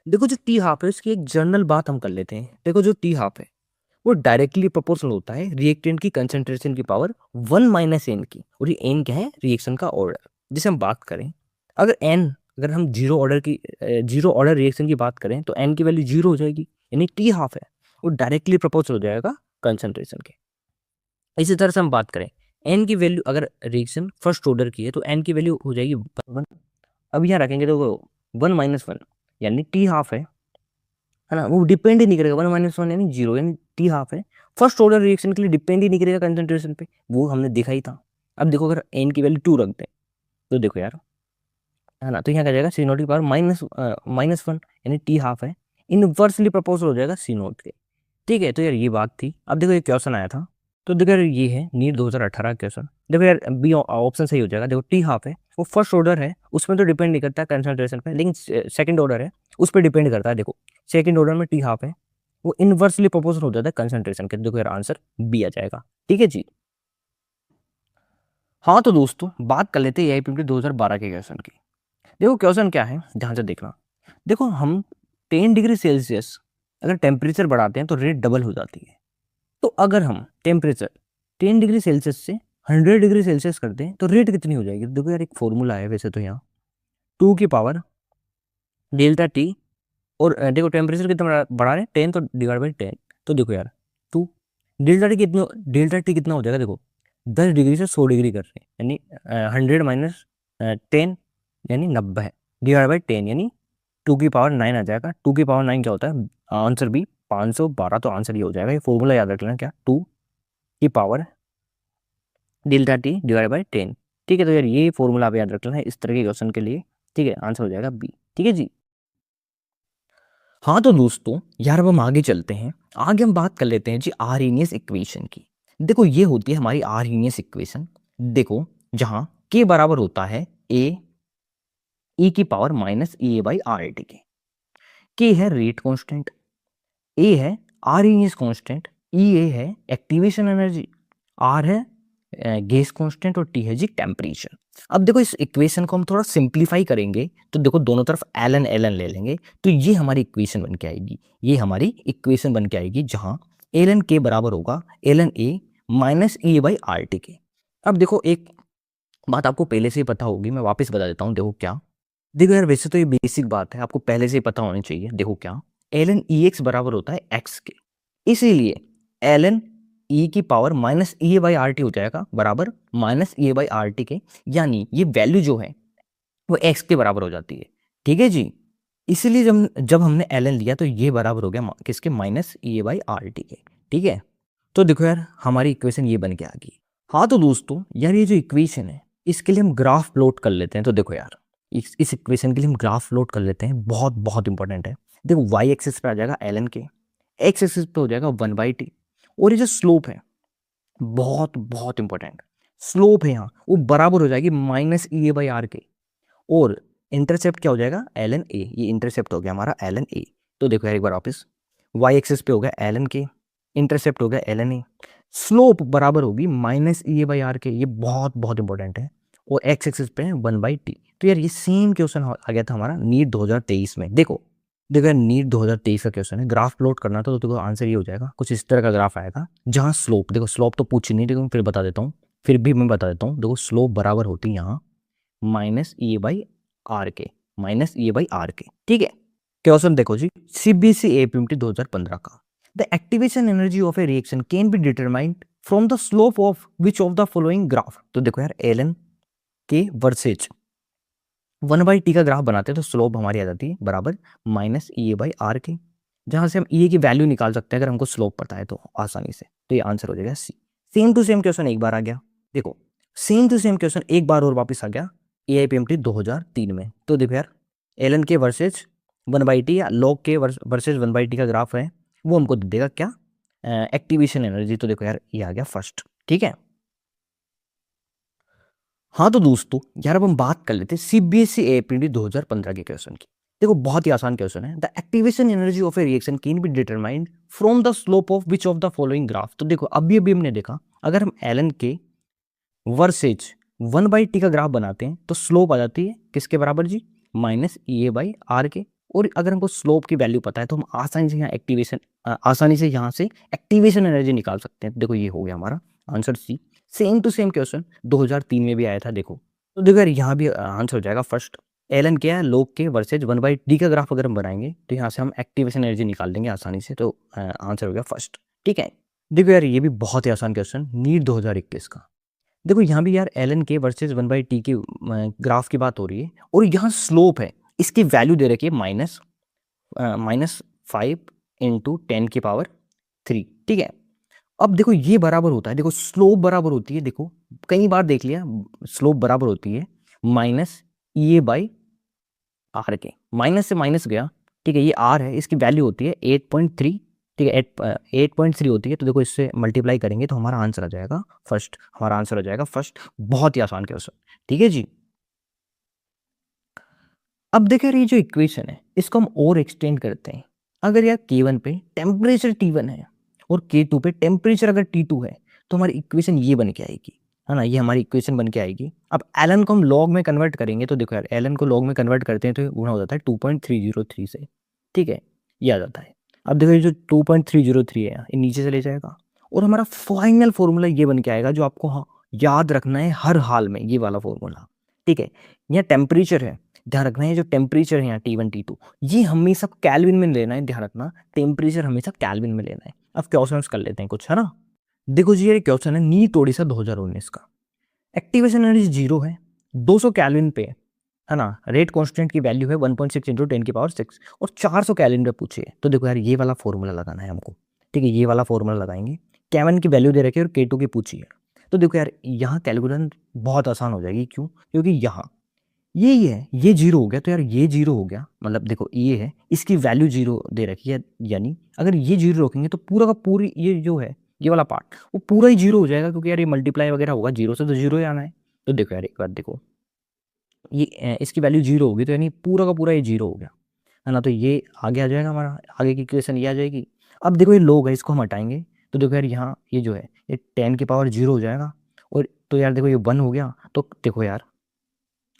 Speaker 1: देखो जो टी हाफ है उसकी एक जनरल बात हम कर लेते हैं। देखो जो टी हाफ है वो डायरेक्टली प्रोपोर्शनल होता है रिएक्टेंट की कंसंट्रेशन की पावर 1 - n की, और ये n क्या है, रिएक्शन का ऑर्डर। जैसे हम बात करें, अगर n, अगर हम जीरो ऑर्डर रिएक्शन की बात करें तो n की वैल्यू 0 हो जाएगी, यानी टी हाफ है वो डायरेक्टली प्रोपोर्शनल हो जाएगा कंसंट्रेशन के। इसी तरह से हम बात करें, n की वैल्यू अगर रिएक्शन फर्स्ट ऑर्डर की है तो n की वैल्यू हो जाएगी 1। अब यहाँ रखेंगे तो 1 - 1 यानी टी हाफ है ना, वो डिपेंड ही नहीं करेगा। 1 - 1 यानी 0, यानी टी हाफ है, फर्स्ट ऑर्डर रिएक्शन के लिए डिपेंड ही नहीं करेगा कंसंट्रेशन पे, वो हमने देखा ही था। अब देखो अगर एन की वैल्यू 2 रख दें तो देखो यार, है ना, तो यहाँ क्या जाएगा, सी नोट की पावर -1 यानी टी हाफ है, इनवर्सली प्रोपोर्शनल हो जाएगा सी नोट के। ठीक है, तो यार ये बात थी। अब देखो ये क्वेश्चन आया था, तो देखो यार ये है नीट 2018 क्वेश्चन। देखो यार बी ऑप्शन सही हो जाएगा। देखो टी हाफ है वो फर्स्ट ऑर्डर है, उसमें तो डिपेंड नहीं करता कंसंट्रेशन पे, लेकिन सेकंड ऑर्डर है उस पर डिपेंड करता है। देखो सेकंड ऑर्डर में टी हाफ है वो इनवर्सली प्रोपोर्शनल हो जाता है कंसंट्रेशन के। देखो यार आंसर बी आ जाएगा। ठीक है जी। हाँ तो दोस्तों, बात कर लेते हैं एआईपीएमटी 2012 के क्वेश्चन की। देखो क्वेश्चन क्या है, ध्यान से देखना। देखो हम 10 डिग्री सेल्सियस अगर टेम्परेचर बढ़ाते हैं तो रेट डबल हो जाती है। तो अगर हम टेम्परेचर 10 डिग्री सेल्सियस से 100 डिग्री सेल्सियस करते हैं तो रेट कितनी हो जाएगी। देखो यार एक फॉर्मूला है वैसे तो, यहाँ 2 की पावर डेल्टा टी, और देखो टेम्परेचर कितना बढ़ा रहे हैं 10, तो डिवाइड बाई 10। तो देखो यार 2 डेल्टा टी कितना हो जाएगा, देखो 10 डिग्री से 100 डिग्री कर रहे हैं, यानी 100 माइनस 10 यानी 90 डिवाइड बाई 10 यानी 2 की पावर 9 आ जाएगा। 2 की पावर 9 क्या होता है, आंसर भी 512। तो आंसर ये हो जाएगा, ये फॉर्मूला याद रख लेना, क्या 2 की power delta T divide by 10। ठीक है, तो यार ये फॉर्मूला आप याद रख लेना है इस तरह के क्वेश्चन के लिए। ठीक है, आंसर हो जाएगा बी। ठीक है जी। हाँ तो दोस्तों यार अब हम आगे चलते हैं। आगे हम बात कर लेते हैं जी आर्हेनियस इक्वेशन की। देखो ये होती है हमारी आर्हेनियस इक्वेशन। देखो जहाँ के बराबर होता है ए
Speaker 2: ई की power minus E A by R T के है रेट कांस्टेंट, ए है आर इज कांस्टेंट, ई ए है एक्टिवेशन एनर्जी, आर है गैस कांस्टेंट और टी है जी टेम्परेचर। अब देखो इस इक्वेशन को हम थोड़ा सिंप्लीफाई करेंगे तो देखो दोनों तरफ एल एन ले लेंगे तो ये हमारी इक्वेशन बन के आएगी, ये हमारी इक्वेशन बन के आएगी जहां एल एन के बराबर होगा L N A minus E by R T के। अब देखो एक बात आपको पहले से ही पता होगी, मैं वापस बता देता हूँ। देखो क्या, देखो यार वैसे तो ये बेसिक बात है, आपको पहले से ही पता होनी चाहिए। देखो क्या, एल एन ई एक्स बराबर होता है एक्स के, इसीलिए एल एन ई की power minus E A by R T हो जाएगा बराबर minus E A by R T के, यानी ये वैल्यू जो है वो एक्स के बराबर हो जाती है। ठीक है जी, इसीलिए जब हमने एल एन लिया तो ये बराबर हो गया किसके, minus E A by R T के। ठीक है, तो देखो यार हमारी इक्वेशन ये बन के आ गई। हाँ तो दोस्तों यार ये जो इक्वेशन है इसके लिए हम ग्राफ प्लॉट कर लेते हैं। तो देखो यार इस इक्वेशन के लिए हम ग्राफ प्लॉट कर लेते हैं, बहुत बहुत इंपॉर्टेंट है। देखो वाई एक्सिस पे आ जाएगा एल एन के, एक्स एक्सिस पे हो जाएगा 1/t, और ये जो स्लोप है बहुत बहुत इंपॉर्टेंट स्लोप है यहाँ, वो बराबर हो जाएगी minus E A by R के, और इंटरसेप्ट क्या हो जाएगा एल एन ए, ये इंटरसेप्ट हो गया हमारा एल एन ए। तो देखो यार एक बार वापस, वाई एक्सिस पे हो गया एल एन के, इंटरसेप्ट हो गया एल एन ए, स्लोप बराबर होगी minus E A by R के, ये बहुत बहुत इंपॉर्टेंट है, और एक्स एक्सिस पे है 1/t। तो यार ये सेम क्वेश्चन आ गया था हमारा नीट 2023 में। देखो देखो यार नीट 2023 का क्वेश्चन है, ग्राफ प्लॉट करना था तो देखो आंसर ये हो जाएगा, कुछ इस तरह का ग्राफ आएगा जहाँ स्लोप, देखो स्लोप तो पूछी नहीं, देखो फिर बता देता हूँ, फिर भी मैं बता देता हूँ। देखो स्लोप बराबर होती है यहाँ minus E A by R के, minus E A by R के। ठीक है, क्वेश्चन देखो जी, सीबीएसई एपीएमटी 2015 का, the activation energy of A reaction can be determined from the slope of which of the following graph. तो देखो यार एल एन के वर्सेज 1/t का ग्राफ बनाते हैं तो स्लोप हमारी आ जाती है बराबर minus E A by R के, जहां से हम ई ए की वैल्यू निकाल सकते हैं अगर हमको स्लोप पता है तो आसानी से। तो ये आंसर हो जाएगा सी। सेम टू सेम क्वेश्चन एक बार आ गया, देखो सेम टू सेम क्वेश्चन एक बार और वापस आ गया एआईपीएमटी 2003 में। तो देखो यार एल एन के वर्सेज 1/t या लॉग के वर्सेज 1/t का ग्राफ है, वो हमको दे देगा क्या, एक्टिवेशन एनर्जी। तो देखो यार ये आ गया फर्स्ट। ठीक है, हाँ तो दोस्तों यार अब हम बात कर लेते हैं सीबीएसई एपीडी 2015 के क्वेश्चन की। देखो बहुत ही आसान क्वेश्चन है, the activation energy of A reaction can be determined from the slope of which of the following graph. तो देखो अभी अभी हमने देखा अगर हम एल एन के वर्सेज 1/t का ग्राफ बनाते हैं तो स्लोप आ जाती है किसके बराबर जी, minus E A by R के। और अगर हमको स्लोप की वैल्यू पता है तो हम आसानी से यहाँ से एक्टिवेशन एनर्जी निकाल सकते हैं। तो देखो ये हो गया हमारा answer C. Same to same question 2003 में भी आया था। देखो तो देखो यार यहाँ भी आंसर हो जाएगा फर्स्ट, एल एन क्या है लोग के वर्सेज 1/t का ग्राफ अगर हम बनाएंगे तो यहाँ से हम एक्टिवेशन एनर्जी निकाल देंगे आसानी से। तो आंसर हो गया फर्स्ट। ठीक है, देखो यार ये भी बहुत ही आसान क्वेश्चन नीट 2021 का। देखो यहाँ भी यार एल एन के वर्सेज 1/t के ग्राफ की बात हो रही है, और यहाँ स्लोप है, इसकी वैल्यू दे रखी है -5 इंटू 10⁻3। ठीक है, अब देखो ये बराबर होता है, देखो स्लोप बराबर होती है, देखो कई बार देख लिया स्लोप बराबर होती है minus E A by R के, माइनस से माइनस गया। ठीक है, ये आर है, इसकी वैल्यू होती है 8.3। ठीक है 8.3 होती है, तो देखो इससे मल्टीप्लाई करेंगे तो हमारा आंसर आ जाएगा फर्स्ट, हमारा आंसर हो जाएगा फर्स्ट। बहुत ही आसान क्वेश्चन। ठीक है जी, अब देखो ये जो इक्वेशन है इसको हम और एक्सटेंड करते हैं। अगर यार K1 पे टेम्परेचर T1 है और K2 पे टेम्परेचर अगर T2 है तो हमारी इक्वेशन ये बन के आएगी, है ना, ये हमारी इक्वेशन बन के आएगी। अब एलन को हम लॉग में कन्वर्ट करेंगे तो देखो यार एलन को लॉग में कन्वर्ट करते हैं तो ये गुणा हो जाता है 2.303 से। ठीक है, ये आ जाता है। अब देखो ये जो 2.303 है ये नीचे से ले जाएगा, और हमारा फाइनल फॉर्मूला ये बन के आएगा जो आपको हाँ याद रखना है हर हाल में, ये वाला फॉर्मूला। ठीक है, यहाँ टेम्परेचर है, ध्यान रखना है जो टेम्परेचर है यहाँ T1 T2 ये हमेशा कैल्विन में लेना है, ध्यान रखना टेम्परेचर हमेशा कैल्विन में लेना है। अब क्वेश्चंस कर लेते हैं कुछ, है ना। देखो जी ये क्वेश्चन है नीट ओडिशा 2019 का। एक्टिवेशन एनर्जी 0 है, 200 कैल्विन पे, है ना, रेट कांस्टेंट की वैल्यू है 1.6 इंटू 10⁻6 और 400 कैल्विन पे पूछे। तो देखो यार ये वाला फॉर्मूला लगाना है हमको। ठीक है, ये वाला फॉर्मूला लगाएंगे, K1 की वैल्यू दे रखी है और K2 की पूछी है। तो देखो यार यहाँ कैलकुलेशन बहुत आसान हो जाएगी, क्यों, क्योंकि यहाँ ये ही है, ये 0 हो गया तो यार ये 0 हो गया, मतलब देखो ये है इसकी वैल्यू 0 दे रखी है, यानी अगर ये 0 रखेंगे तो पूरा का पूरी ये जो है ये वाला पार्ट वो पूरा ही 0 हो जाएगा, क्योंकि यार ये मल्टीप्लाई वगैरह होगा 0 से तो 0 ही आना है। तो देखो यार एक बार देखो ये इसकी वैल्यू 0 होगी, तो यानी पूरा का पूरा ये 0 हो गया, है ना। तो ये आगे आ जाएगा, हमारा आगे की इक्वेशन ये आ जाएगी। अब देखो ये लोग है, इसको हम हटाएंगे, तो देखो यार यहाँ ये जो है ये 10 की पावर 0 हो जाएगा, और तो यार देखो ये 1 हो गया, तो देखो यार,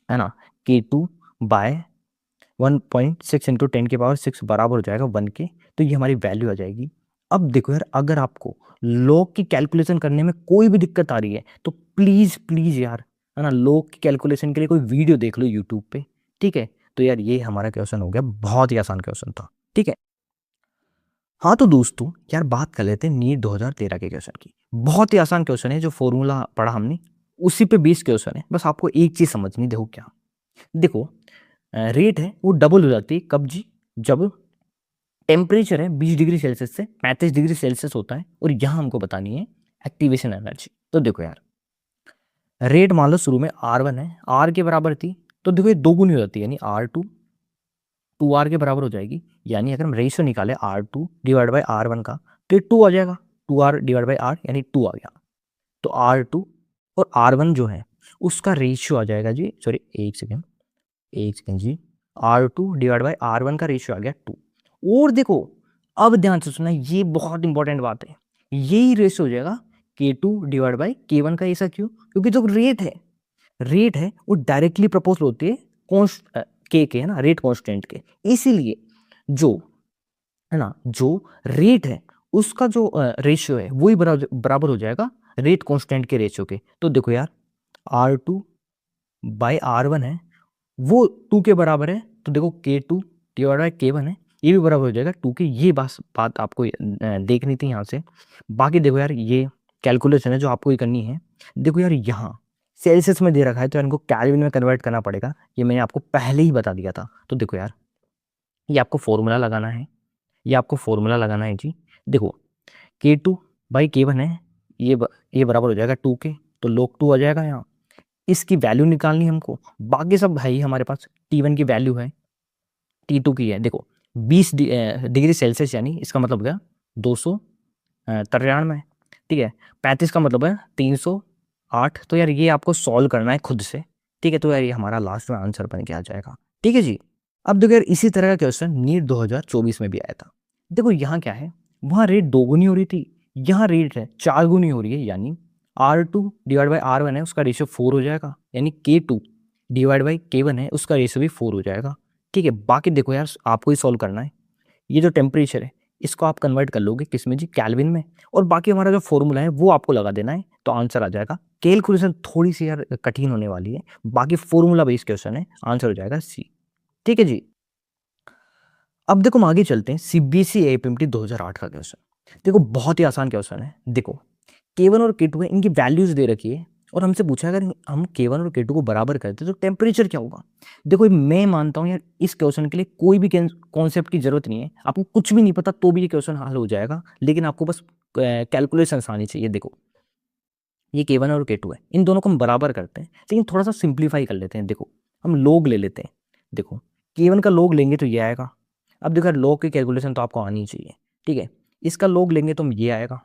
Speaker 2: है ना, K2 बाय 1.6 इंटू 10 की पावर 6 बराबर हो जाएगा 1 के, तो ये हमारी वैल्यू आ जाएगी। अब देखो यार, अगर आपको लॉग की कैलकुलेशन करने में कोई भी दिक्कत आ रही है तो प्लीज़ प्लीज़ यार, है ना, लॉग की कैलकुलेशन के लिए कोई वीडियो देख लो यूट्यूब पे, ठीक है। तो यार ये हमारा क्वेश्चन हो गया, बहुत ही आसान क्वेश्चन था, ठीक है। हाँ तो दोस्तों यार, बात कर लेते हैं नीट 2013 के क्वेश्चन की। बहुत ही आसान क्वेश्चन है, जो फॉर्मूला पढ़ा हमने उसी पे 20 क्वेश्चन है। बस आपको एक चीज़ समझनी, देखो क्या, देखो रेट है वो डबल हो जाती है कब जी, जब टेम्परेचर है 20 डिग्री सेल्सियस से 35 डिग्री सेल्सियस होता है, और यहाँ हमको बतानी है एक्टिवेशन एनर्जी। तो देखो यार, रेट मान लो शुरू में R1 है, R के बराबर थी, तो देखो ये दोगुनी हो जाती है, यानी R2 2R के बराबर हो जाएगी। यानी अगर हम रेशियो निकाले R2 डिवाइड बाई R1 का, तो ये 2 आ जाएगा, 2R डिवाइड बाई R यानी 2 आ गया। तो R2 और R1 जो है उसका रेशियो आ जाएगा जी, सॉरी एक सेकेंड जी, R2 डिवाइड बाई R1 का रेशियो आ गया 2। और देखो, अब ध्यान से सुनना, ये बहुत इंपॉर्टेंट बात है, यही रेशियो हो जाएगा K2 डिवाइड बाई K1 का। ऐसा क्यों? क्योंकि जो रेट है वो डायरेक्टली प्रपोज होती है कॉन्स्ट के, है ना, रेट कांस्टेंट के। इसीलिए जो, है ना, जो रेट है उसका जो रेशियो है वही बराबर हो जाएगा रेट कांस्टेंट के रेशियो के। तो देखो यार, R2 बाई R1 है वो 2 के बराबर है, तो देखो K2 डिवाइड बाई K1 है, ये भी बराबर हो जाएगा 2 के। ये बात आपको देखनी थी यहाँ से। बाकी देखो यार, ये कैलकुलेशन है जो आपको ही करनी है। देखो यार, यहाँ सेल्सियस में दे रखा है, तो इनको केल्विन में कन्वर्ट करना पड़ेगा, ये मैंने आपको पहले ही बता दिया था। तो देखो यार, ये आपको फॉर्मूला लगाना है, जी। देखो K2 बाई K1 है, ये बराबर हो जाएगा 2 के, तो log 2 आ जाएगा यहाँ। इसकी वैल्यू निकालनी है हमको, बाकी सब भाई हमारे पास T1 की वैल्यू है, T2 की है। देखो 20 डिग्री सेल्सियस, यानी इसका मतलब क्या, 293, ठीक है। 35 का मतलब है 308। तो यार ये आपको सॉल्व करना है खुद से, ठीक है। तो यार ये हमारा लास्ट में आंसर बन के आ जाएगा, ठीक है जी। अब देखो यार, इसी तरह का क्वेश्चन नीट 2024 में भी आया था। देखो यहाँ क्या है, वहाँ रेट 2 गुनी हो रही थी, यहाँ रेट है 4 गुनी हो रही है, यानी R2 डिवाइड बाई R1 है उसका रेशियो 4 हो जाएगा, यानी K2 डिवाइड बाई K1 है उसका रेशियो भी 4 हो जाएगा, ठीक है। बाकी देखो यार, आपको ही सॉल्व करना है। ये जो टेम्परेचर है इसको आप कन्वर्ट कर लोगे किस में जी, केल्विन में, और बाकी हमारा जो फॉर्मूला है वो आपको लगा देना है, तो आंसर आ जाएगा। कैलकुलेशन थोड़ी सी यार कठिन होने वाली है, बाकी फॉर्मूला बेस्ड क्वेश्चन है, आंसर हो जाएगा सी, ठीक है जी। अब देखो हम आगे चलते हैं, CBSE APMT 2008 का क्वेश्चन। देखो बहुत ही आसान क्वेश्चन है। देखो K1 और K2 है, इनकी वैल्यूज दे रखी है, और हमसे पूछा है अगर हम K1 और K2 को बराबर करते तो टेम्परेचर क्या होगा। देखो मैं मानता हूँ यार, इस क्वेश्चन के लिए कोई भी कॉन्सेप्ट की जरूरत नहीं है, आपको कुछ भी नहीं पता तो भी ये क्वेश्चन हल हो जाएगा, लेकिन आपको बस कैलकुलेशन आनी चाहिए। देखो ये K1 और K2 है, इन दोनों को हम बराबर करते हैं, लेकिन थोड़ा सा सिंप्लीफाई कर लेते हैं। देखो हम लोग ले लेते हैं, देखो K1 का लोग लेंगे तो ये आएगा। अब देखो लोग की कैलकुलेशन तो आपको आनी चाहिए, ठीक है। इसका लोग लेंगे तो ये आएगा,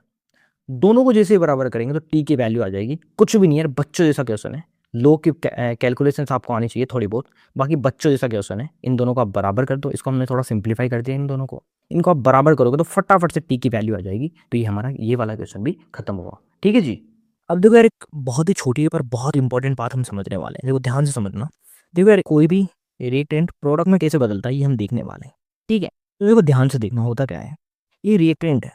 Speaker 2: दोनों को जैसे ही बराबर करेंगे तो टी की वैल्यू आ जाएगी। कुछ भी नहीं यार, बच्चों जैसा क्वेश्चन है, लोग की कैलकुलेशन आपको आनी चाहिए थोड़ी बहुत, बाकी बच्चों जैसा क्वेश्चन है। इन दोनों को आप बराबर कर दो, इसको हमने थोड़ा सिंप्लीफाई कर दिया, इन दोनों को, इनको आप बराबर करोगे तो फटाफट से टी की वैल्यू आ जाएगी, तो ये हमारा ये वाला क्वेश्चन भी खत्म हुआ, ठीक है जी। अब देखो यार, एक बहुत ही छोटी पर बहुत इंपॉर्टेंट बात हम समझने वाले हैं, देखो ध्यान से समझना। देखो यार, कोई भी रिएक्टेंट प्रोडक्ट में कैसे बदलता है ये हम देखने वाले हैं, ठीक है। तो देखो ध्यान से देखना, होता क्या है, ये रिएक्टेंट है,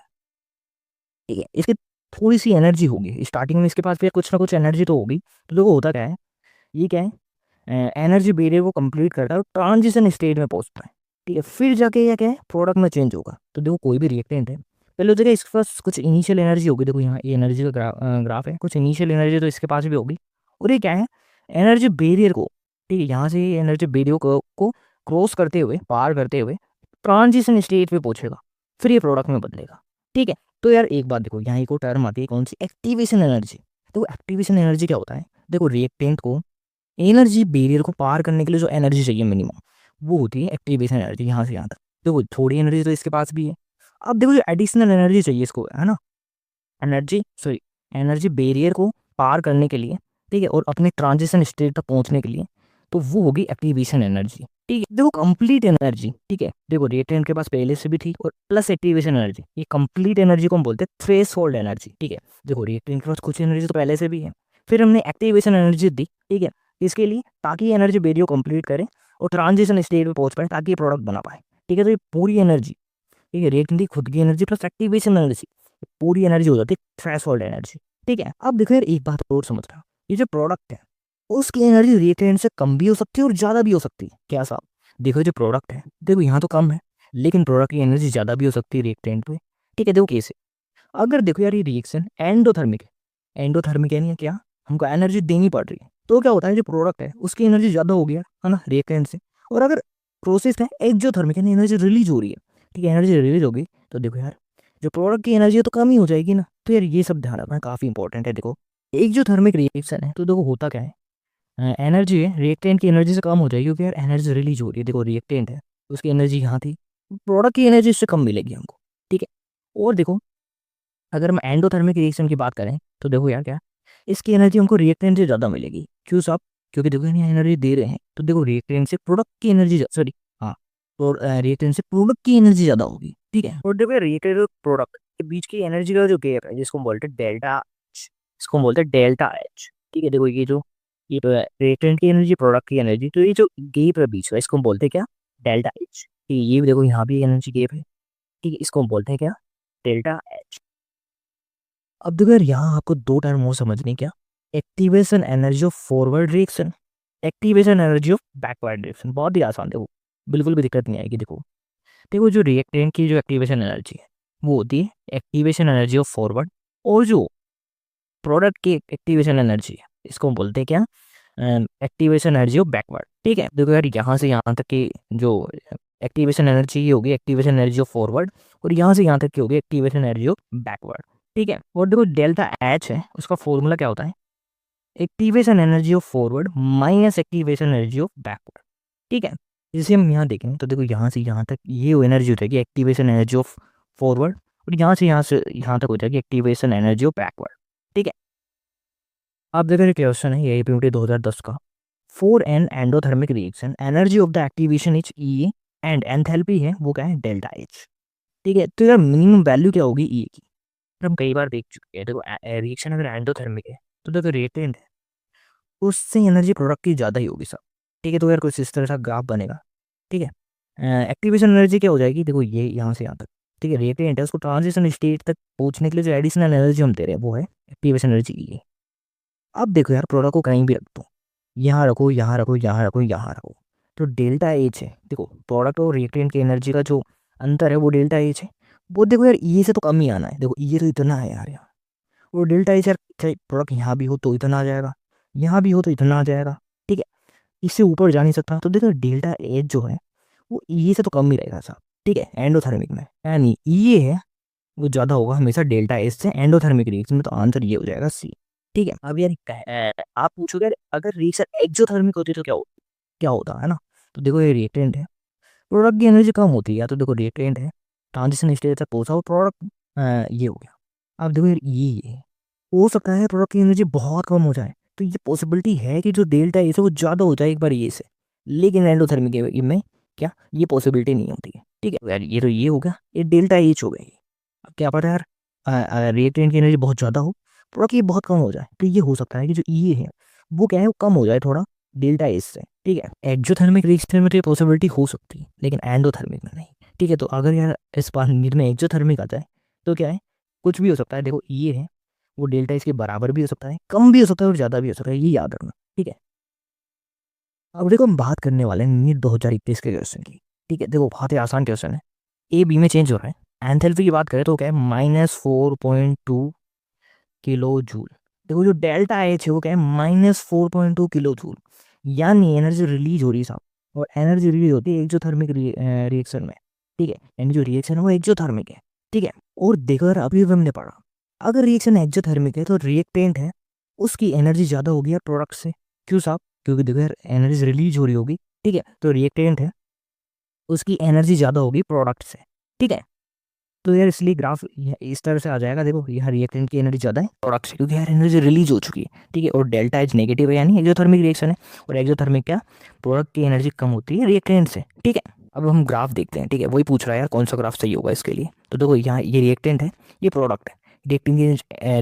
Speaker 2: ठीक है, इसकी थोड़ी सी एनर्जी होगी स्टार्टिंग में, इसके पास भी कुछ ना कुछ एनर्जी तो होगी। तो देखो होता क्या है, ये क्या है, एनर्जी बैरियर को कंप्लीट करता है और ट्रांजिशन स्टेट में पहुंचता है, ठीक है। फिर जाके ये क्या है, प्रोडक्ट में चेंज होगा। तो देखो कोई भी रिएक्टेंट है, पहले तो इसके पास कुछ इनिशियल एनर्जी होगी, देखो यहाँ ये एनर्जी का ग्राफ है, कुछ इनिशियल एनर्जी तो इसके पास भी होगी। और ये क्या है, एनर्जी बैरियर को, ठीक है, यहाँ से एनर्जी बैरियर को क्रॉस करते हुए, पार करते हुए ट्रांजिशन स्टेट पे पहुंचेगा, फिर ये प्रोडक्ट में बदलेगा, ठीक है। तो यार एक बात देखो, यहाँ एक और टर्म आती है, कौन सी, एक्टिवेशन एनर्जी। तो एक्टिवेशन एनर्जी क्या होता है, देखो रिएक्टेंट को एनर्जी बैरियर को पार करने के लिए जो एनर्जी चाहिए मिनिमम, वो होती है एक्टिवेशन एनर्जी, यहाँ से यहाँ तक। देखो थोड़ी एनर्जी तो इसके पास भी है। अब देखो जो एडिशनल एनर्जी चाहिए इसको, है ना, एनर्जी बैरियर को पार करने के लिए, ठीक है, और अपने ट्रांजिशन स्टेट तक पहुँचने के लिए, तो वो होगी एक्टिवेशन एनर्जी। ठीक है, देखो कंप्लीट एनर्जी, ठीक है, देखो रिएक्टेंट के पास पहले से भी थी और प्लस एक्टिवेशन एनर्जी, ये कंप्लीट एनर्जी को हम बोलते हैं थ्रेशोल्ड एनर्जी। ठीक है, देखो रिएक्टेंट के पास कुछ एनर्जी तो पहले से भी है, फिर हमने एक्टिवेशन एनर्जी दी, ठीक है, इसके लिए ताकि एनर्जी बेरियो कंप्लीट करे और ट्रांजिशन स्टेट में पहुंच पाए ताकि ये प्रोडक्ट बना पाए। ठीक है, तो ये पूरी एनर्जी, ठीक है, रिएक्टेंट की खुद की एनर्जी प्लस एक्टिवेशन एनर्जी, पूरी एनर्जी हो जाती है थ्रेशोल्ड एनर्जी। ठीक है, अब देखो यार एक बात और समझ रहा हूँ, ये जो प्रोडक्ट है उसकी एनर्जी रिएक्टेंट से कम भी हो सकती है और ज़्यादा भी हो सकती है। क्या साहब, देखो जो प्रोडक्ट है, देखो यहाँ तो कम है लेकिन प्रोडक्ट की एनर्जी ज़्यादा भी हो सकती है रिएक्टेंट पे। ठीक है, देखो कैसे, अगर देखो यार ये रिएक्शन एंडोथर्मिक है, एंडोथर्मिक यानी क्या, हमको एनर्जी देनी पड़ रही है, तो क्या होता है जो प्रोडक्ट है उसकी एनर्जी ज़्यादा हो गया है ना रिएक्टेंट से। और अगर प्रोसेस है एक्सोथर्मिक यानी एनर्जी रिलीज हो रही है, ठीक है, एनर्जी रिलीज होगी तो देखो यार जो प्रोडक्ट की एनर्जी है तो कम ही हो जाएगी ना। तो यार ये सब ध्यान रखना काफ़ी इंपॉर्टेंट है। देखो एक्सोथर्मिक रिएक्शन है तो देखो होता क्या है, एनर्जी है रिएक्टेंट की एनर्जी से कम हो जाएगी क्योंकि यार एनर्जी रिलीज हो रही है। देखो रिएक्टेंट है उसकी एनर्जी यहाँ थी, प्रोडक्ट की एनर्जी इससे कम मिलेगी हमको। ठीक है, और देखो अगर हम एंडोथर्मिक रिएक्शन की बात करें तो देखो यार क्या, इसकी एनर्जी हमको रिएक्टेंट से ज़्यादा मिलेगी। क्यों साहब, क्योंकि देखो यहाँ एनर्जी दे रहे हैं तो देखो रिएक्टेंट से प्रोडक्ट की एनर्जी, सॉरी हाँ, तो रिएक्टेंट से प्रोडक्ट की एनर्जी ज़्यादा होगी। ठीक है, और देखो रिएक्टेंट और प्रोडक्ट के बीच की एनर्जी का जो गैप है जिसको हम बोलते हैं डेल्टा एच, इसको हम बोलते हैं डेल्टा एच। ठीक है, देखो ये जो ये रिएक्टेंट की एनर्जी प्रोडक्ट की एनर्जी, तो ये जो गैप है बीच का इसको हम बोलते हैं क्या, डेल्टा एच। ठीक है, ये देखो यहाँ भी एनर्जी गैप है, ठीक है, इसको हम बोलते हैं क्या, डेल्टा एच। अब देखो यार यहाँ आपको दो टर्म और समझनी, क्या, activation energy of forward reaction, activation energy of backward reaction. बहुत ही आसान, देखो बिल्कुल भी दिक्कत नहीं आएगी। देखो देखो जो रिएक्टेंट की जो एक्टिवेशन एनर्जी है वो होती है एक्टिवेशन एनर्जी ऑफ फॉरवर्ड, और जो प्रोडक्ट की एक्टिवेशन एनर्जी है इसको हम बोलते हैं क्या, एक्टिवेशन एनर्जी ऑफ बैकवर्ड। ठीक है, देखो यार यहाँ से यहाँ तक की जो एक्टिवेशन एनर्जी ये होगी एक्टिवेशन एनर्जी ऑफ फॉरवर्ड, और यहाँ से यहाँ तक की होगी एक्टिवेशन एनर्जी ऑफ बैकवर्ड। ठीक है, और देखो डेल्टा एच है उसका फॉर्मूला क्या होता है, activation energy of forward minus activation energy of backward. ठीक है, जिसे हम यहाँ देखें तो देखो यहाँ से यहाँ तक ये एनर्जी हो जाएगी एक्टिवेशन एनर्जी ऑफ फॉरवर्ड, और यहाँ से यहाँ तक हो जाएगी एक्टिवेशन एनर्जी ऑफ बैकवर्ड। ठीक है, अब देखो ये क्वेश्चन है ये पीयूटी 2010 का, for an endothermic reaction energy of the activation is E and enthalpy है वो क्या है, डेल्टा एच। ठीक है, तो यार मिनिमम वैल्यू क्या होगी ई की, हम कई बार देख चुके हैं। देखो रिएक्शन अगर एंडोथर्मिक है तो देखो रिएक्टेंट है उससे एनर्जी प्रोडक्ट की ज़्यादा ही होगी सब। ठीक है, तो यार कुछ इस तरह का ग्राफ बनेगा। ठीक है, एक्टिवेशन एनर्जी क्या हो जाएगी, देखो ये यहाँ से यहाँ तक, ठीक है, रिएक्टेंट है उसको ट्रांजिशन स्टेट तक पहुँचने के लिए जो एडिशनल एनर्जी हम दे रहे हैं वो है एक्टिवेशन एनर्जी ई। अब देखो यार प्रोडक्ट को कहीं भी रख दो, यहाँ रखो यहाँ रखो यहाँ रखो यहाँ रखो, तो डेल्टा एच है, देखो प्रोडक्ट और रिएक्टेंट की एनर्जी का जो अंतर है वो डेल्टा एच है। वो देखो यार ये से तो कम ही आना है, देखो ये तो इतना है यार यहाँ, वो डेल्टा एच यार चाहे प्रोडक्ट यहाँ भी हो तो इतना आ जाएगा, यहाँ भी हो तो इतना आ जाएगा। ठीक है, इससे ऊपर जा नहीं सकता, तो देखो डेल्टा एच जो है वो ये से तो कम ही रहेगा साहब। ठीक है, एंडोथर्मिक में यानी ये है वो ज़्यादा होगा हमेशा डेल्टा एच से एंडोथर्मिक रिएक्शन में, तो आंसर ये हो जाएगा सी। ठीक है, अब यार आप पूछोगे यार अगर रिएक्शन एक्सोथर्मिक होती तो क्या होता है ना, तो देखो ये रिएक्टेंट है प्रोडक्ट की एनर्जी कम होती है, या तो देखो रिएक्टेंट है ट्रांजिशन स्टेज तक पहुंचा वो प्रोडक्ट ये हो गया। अब देखो यार ये हो सकता है प्रोडक्ट की एनर्जी बहुत कम हो जाए, तो ये पॉसिबिलिटी है कि जो डेल्टा ए से वो ज़्यादा हो जाए एक बार ये से, लेकिन एंडोथर्मिक में क्या ये पॉसिबिलिटी नहीं होती है। ठीक है यार, ये तो ये हो गया, ये डेल्टा एच हो गई। अब क्या पता यार रिएक्टेंट की एनर्जी बहुत ज़्यादा हो प्रोडक्ट की बहुत कम हो जाए, तो ये हो सकता है कि जो ये है वो क्या है वो कम हो जाए थोड़ा डेल्टा एच से। ठीक है, एक्सोथर्मिक रिएक्शन में तो ये पॉसिबिलिटी हो सकती है लेकिन एंडोथर्मिक में नहीं। ठीक है, तो अगर यार इस पानी में एक्सोथर्मिक आता है तो क्या है कुछ भी हो सकता है। देखो ये है वो डेल्टा इसके बराबर भी हो सकता है, कम भी हो सकता है और ज़्यादा भी हो सकता है, ये याद रखना। ठीक है, अब देखो हम बात करने वाले हैं नीट 2021 के क्वेश्चन की। ठीक है, देखो बहुत ही आसान क्वेश्चन है, ए बी में चेंज हो रहा है। एंथैल्पी की बात करें तो क्या है -4.2 किलो जूल। देखो जो डेल्टा एच है वो क्या है -4.2 किलो जूल, यानी एनर्जी रिलीज हो रही है साहब, और एनर्जी रिलीज होती है एक्सोथर्मिक रिएक्शन में। ठीक है, यानी जो रिएक्शन है वो एक्सोथर्मिक है। ठीक है, और देखो यार अभी हमने पढ़ा अगर रिएक्शन एक्सोथर्मिक है तो रिएक्टेंट है उसकी एनर्जी ज़्यादा होगी यार प्रोडक्ट से। क्यों साहब, क्योंकि देखो यार एनर्जी रिलीज हो रही होगी। ठीक है, तो रिएक्टेंट है उसकी एनर्जी ज़्यादा होगी प्रोडक्ट से। ठीक है, तो यार इसलिए ग्राफ इस तरह से आ जाएगा। देखो यहाँ रिएक्टेंट की एनर्जी ज़्यादा है प्रोडक्ट से, क्योंकि यार एनर्जी रिलीज हो चुकी है, ठीक है। और डेल्टा एच नेगेटिव है यानी एक्सोथर्मिक रिएक्शन है, और एक्सोथर्मिक क्या, प्रोडक्ट की एनर्जी कम होती है रिएक्टेंट से, ठीक है। अब हम ग्राफ देखते हैं, ठीक है। वही पूछ रहा है यार कौन सा ग्राफ सही होगा इसके लिए। तो देखो यहाँ ये रिएक्टेंट है, ये प्रोडक्ट है।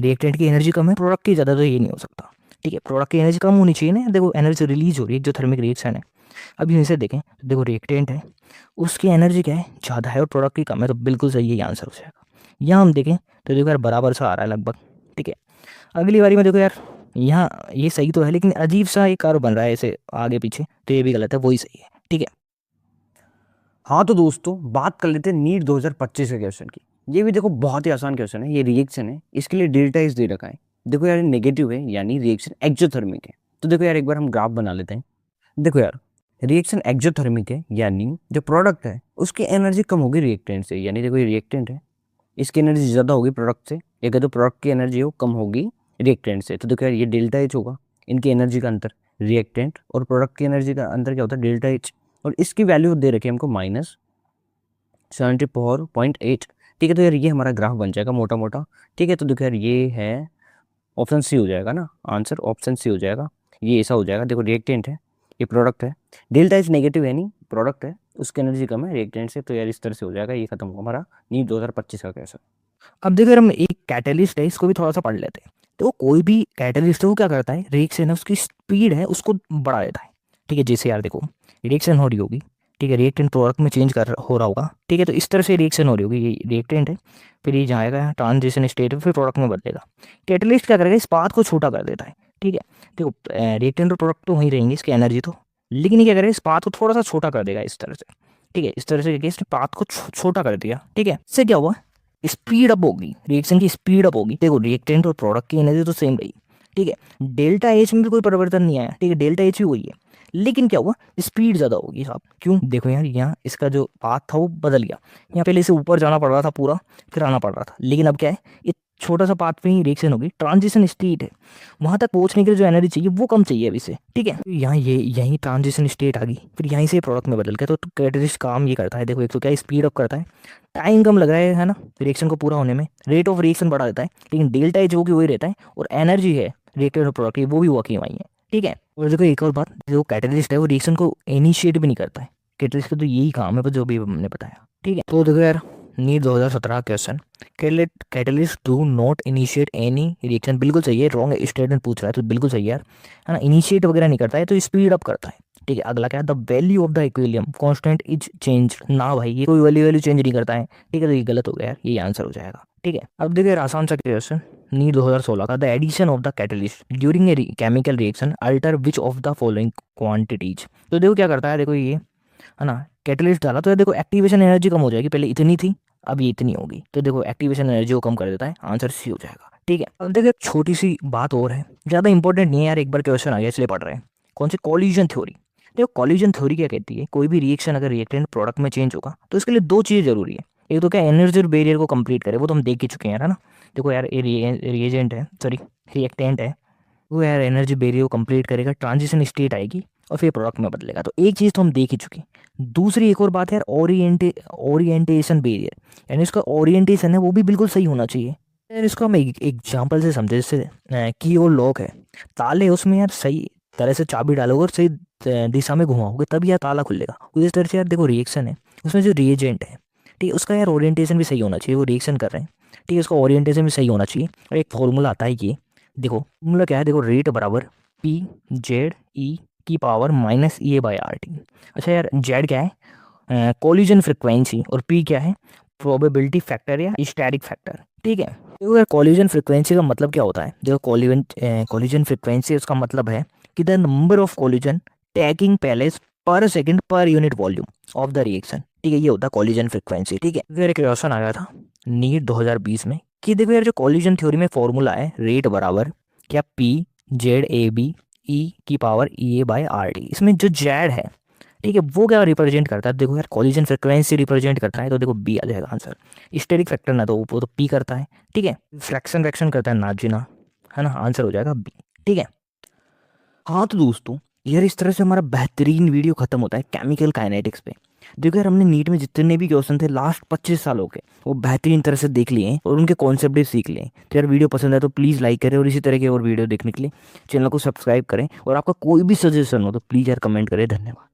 Speaker 2: रिएक्टेंट की एनर्जी कम है, प्रोडक्ट की ज़्यादा, तो ये नहीं हो सकता, ठीक है। प्रोडक्ट की एनर्जी कम होनी चाहिए ना, देखो एनर्जी रिलीज हो रही है, एक्सोथर्मिक रिएक्शन है। अब यहीं से देखें तो देखो रिएक्टेंट है, उसकी एनर्जी क्या है, ज़्यादा है, और प्रोडक्ट की कम है, तो बिल्कुल सही है, आंसर हो जाएगा। यहाँ हम देखें तो देखो यार बराबर सा आ रहा है लगभग, ठीक है। अगली बारी में देखो यार यहाँ ये सही तो है, लेकिन अजीब सा एक कर्व बन रहा है ऐसे आगे पीछे, तो ये भी गलत है, वही सही है, ठीक है।
Speaker 1: हाँ तो दोस्तों बात कर लेते हैं नीट 2025 के क्वेश्चन की। ये भी देखो बहुत ही आसान क्वेश्चन है, ये रिएक्शन है, इसके लिए डेल्टा इज दे रखा है। देखो यार नेगेटिव है यानी रिएक्शन एक्सोथर्मिक है। तो देखो यार एक बार हम ग्राफ बना लेते हैं। देखो यार रिएक्शन एक्सोथर्मिक है यानी जो प्रोडक्ट है उसकी एनर्जी कम होगी रिएक्टेंट से, यानी देखो ये रिएक्टेंट है, इसकी एनर्जी ज़्यादा होगी प्रोडक्ट से, एक है तो प्रोडक्ट की एनर्जी हो कम होगी रिएक्टेंट से। तो देखो यार ये डेल्टा एच होगा, इनकी एनर्जी का अंतर, रिएक्टेंट और प्रोडक्ट की एनर्जी का अंतर क्या होता है, डेल्टा एच। और इसकी वैल्यू दे रखी है हमको -74.8, ठीक है। तो यार ये हमारा ग्राफ बन जाएगा मोटा मोटा, ठीक है। तो देखो यार ये है ऑप्शन सी हो जाएगा ना, आंसर ऑप्शन सी हो जाएगा। ये ऐसा हो जाएगा, देखो रिएक्टेंट है, ये प्रोडक्ट है, डेल्टा एच नेगेटिव है नहीं, प्रोडक्ट है, उसकी एनर्जी कम है रिएक्टेंट से। तो यार इस तरह से हो जाएगा, ये खत्म होगा हमारा नीट 2025 का क्वेश्चन।
Speaker 2: अब देखो यार हम एक कैटलिस्ट है, इसको भी थोड़ा सा पढ़ लेते हैं। तो कोई भी कैटलिस्ट है वो क्या करता है, रिएक्शन है उसकी स्पीड है उसको बढ़ा देता है, ठीक है। जैसे यार देखो रिएक्शन हो रही होगी, ठीक है, रिएक्टेंट प्रोडक्ट में चेंज कर हो रहा होगा, ठीक है। तो इस तरह से रिएक्शन हो रही होगी, ये रिएक्टेंट है, फिर ये जाएगा ट्रांजिशन स्टेट में, फिर प्रोडक्ट में बदलेगा। कैटलिस्ट क्या करेगा, इस पाथ को छोटा कर देता है, ठीक है। देखो रिएक्टेंट और प्रोडक्ट तो वहीं रहेंगे, इसकी एनर्जी तो, लेकिन ये क्या करेगा, इस पाथ को थोड़ा सा छोटा कर देगा इस तरह से, ठीक है। इस तरह से इसने पाथ को छोटा कर दिया, ठीक है। इससे क्या हुआ, स्पीड अप होगी, रिएक्शन की स्पीड अप होगी। देखो रिएक्टेंट और प्रोडक्ट की एनर्जी तो सेम रही, ठीक है। डेल्टा एच में भी कोई परिवर्तन नहीं आया, ठीक है, डेल्टा एच भी वही है, लेकिन क्या हुआ, स्पीड ज़्यादा होगी साहब। क्यों, देखो यार यहाँ इसका जो पाथ था वो बदल गया, यहाँ पहले इसे ऊपर जाना पड़ रहा था पूरा, फिर आना पड़ रहा था, लेकिन अब क्या है, ये छोटा सा पाथ पे ही रिएक्शन होगी, ट्रांजिशन स्टेट है, वहाँ तक पहुँचने के लिए जो एनर्जी चाहिए वो कम चाहिए अब इसे, ठीक है। यहाँ ये यहीं ट्रांजिशन स्टेट आ गई, फिर यहीं से प्रोडक्ट में बदल गया। तो कैटलिस्ट काम ये करता है, देखो एक तो क्या स्पीड अप करता है, टाइम कम लग रहा है ना रिएक्शन को पूरा होने में, रेट ऑफ रिएक्शन बढ़ा देता है, लेकिन डेल्टा एच जो कि वही रहता है, और एनर्जी है रिएक्टेंट और प्रोडक्ट की वो भी वही वही है, ठीक है। और देखो एक और बात, जो कैटलिस्ट है वो रिएक्शन को इनिशिएट भी नहीं करता है, कैटलिस्ट का तो यही काम है, पर जो भी हमने बताया, ठीक है। तो देखो यार NEET 2017 question, catalyst do not initiate any reaction, बिल्कुल सही है। रॉन्ग स्टेटमेंट पूछ रहा है तो बिल्कुल सही है यार, है ना, इनिशिएट वगैरह नहीं करता है, तो स्पीड अप करता है, ठीक है। अगला क्या है, the value of the equilibrium constant is change, ना भाई ये कोई वैल्यू चेंज नहीं करता है, ठीक है। तो ये गलत हो गया यार, ये आंसर हो जाएगा, ठीक है। अब देखिए आसान सा क्वेश्चन नीट 2016 का, the addition of the catalyst during a chemical reaction alter which of the following quantities. तो देखो क्या करता है, देखो ये है ना, कैटलिस्ट डाला तो देखो एक्टिवेशन एनर्जी कम हो जाएगी, पहले इतनी थी अब ये इतनी होगी, तो देखो एक्टिवेशन एनर्जी को कम कर देता है, आंसर सी हो जाएगा, ठीक है। अब देखो एक छोटी सी बात और है, ज़्यादा इंपॉर्टेंट नहीं है यार, एक बार क्वेश्चन आ गया इसलिए पढ़ रहे हैं। कौन सी, कॉलिजन थ्योरी। देखो कॉलिजन थ्योरी क्या कहती है, कोई भी रिएक्शन अगर रिएक्टेंट प्रोडक्ट में चेंज होगा तो इसके लिए दो चीज़ जरूरी है, एक तो क्या एनर्जी बैरियर को कंप्लीट करे, वो तो हम देख ही चुके हैं है ना। देखो यार ये रिएजेंट है, सॉरी रिएक्टेंट है, वो यार एनर्जी बैरियर को कंप्लीट करेगा, ट्रांजिशन स्टेट आएगी और फिर प्रोडक्ट में बदलेगा, तो एक चीज़ तो हम देख ही चुके हैं। दूसरी एक और बात है यार, ओरिएंटेशन बैरियर, यानी इसका ओरिएंटेशन है वो भी बिल्कुल सही होना चाहिए यार। इसको हम एक एग्जाम्पल से समझे, जैसे की और लॉक है, ताले उसमें यार सही तरह से चाबी डालोगे और सही दिशा में घुमाओगे तब यार ताला खुलेगा, उसी तरह से यार देखो रिएक्शन है, उसमें जो रिएजेंट है, ठीक है, उसका यार ओरिएंटेशन भी सही होना चाहिए, वो रिएक्शन कर रहे हैं, ठीक है, उसका ओरिएंटेशन भी सही होना चाहिए। और एक फॉर्मूला आता है ये, देखो फॉर्मूला क्या है, देखो रेट बराबर पी जेड ई की power minus E A by R T. अच्छा यार जेड क्या है, कोलिजन फ्रिक्वेंसी, और पी क्या है, प्रोबेबिलिटी फैक्टर या स्टैटिक फैक्टर, ठीक है। देखो यार कोलिजन फ्रिक्वेंसी का मतलब क्या होता है, देखो कोलिजन फ्रिक्वेंसी उसका मतलब है कि the number of collision taking place per second per unit volume of the reaction, ठीक है, ये होता है कोलिजन फ्रिक्वेंसी, ठीक है। फिर एक क्वेश्चन आ गया था नीट 2020 में कि देखो यार जो कोलिजन थ्योरी में फॉर्मूला है, रेट बराबर क्या P Z A B E की power E A by R T, इसमें जो जेड है, ठीक है, वो क्या रिप्रेजेंट करता है, देखो यार कोलिजन फ्रिक्वेंसी रिप्रेजेंट करता है, तो देखो बी आ जाएगा आंसर। स्टेरिक फैक्टर ना तो वो तो पी करता है, ठीक है, फ्रैक्शन करता है ना जीना, है ना, आंसर हो जाएगा बी, ठीक है।
Speaker 1: हाँ तो दोस्तों यार इस तरह से हमारा बेहतरीन वीडियो खत्म होता है केमिकल काइनेटिक्स पे।
Speaker 2: देखो यार, हमने नीट में जितने भी क्वेश्चन थे लास्ट 25 सालों के, वो बेहतरीन तरह से देख लिए हैं और उनके कॉन्सेप्ट भी सीख लिए हैं। तो यार वीडियो पसंद है तो प्लीज़ लाइक करें, और इसी तरह के और वीडियो देखने के लिए चैनल को सब्सक्राइब करें, और आपका कोई भी सजेशन हो तो प्लीज़ यार कमेंट करें। धन्यवाद।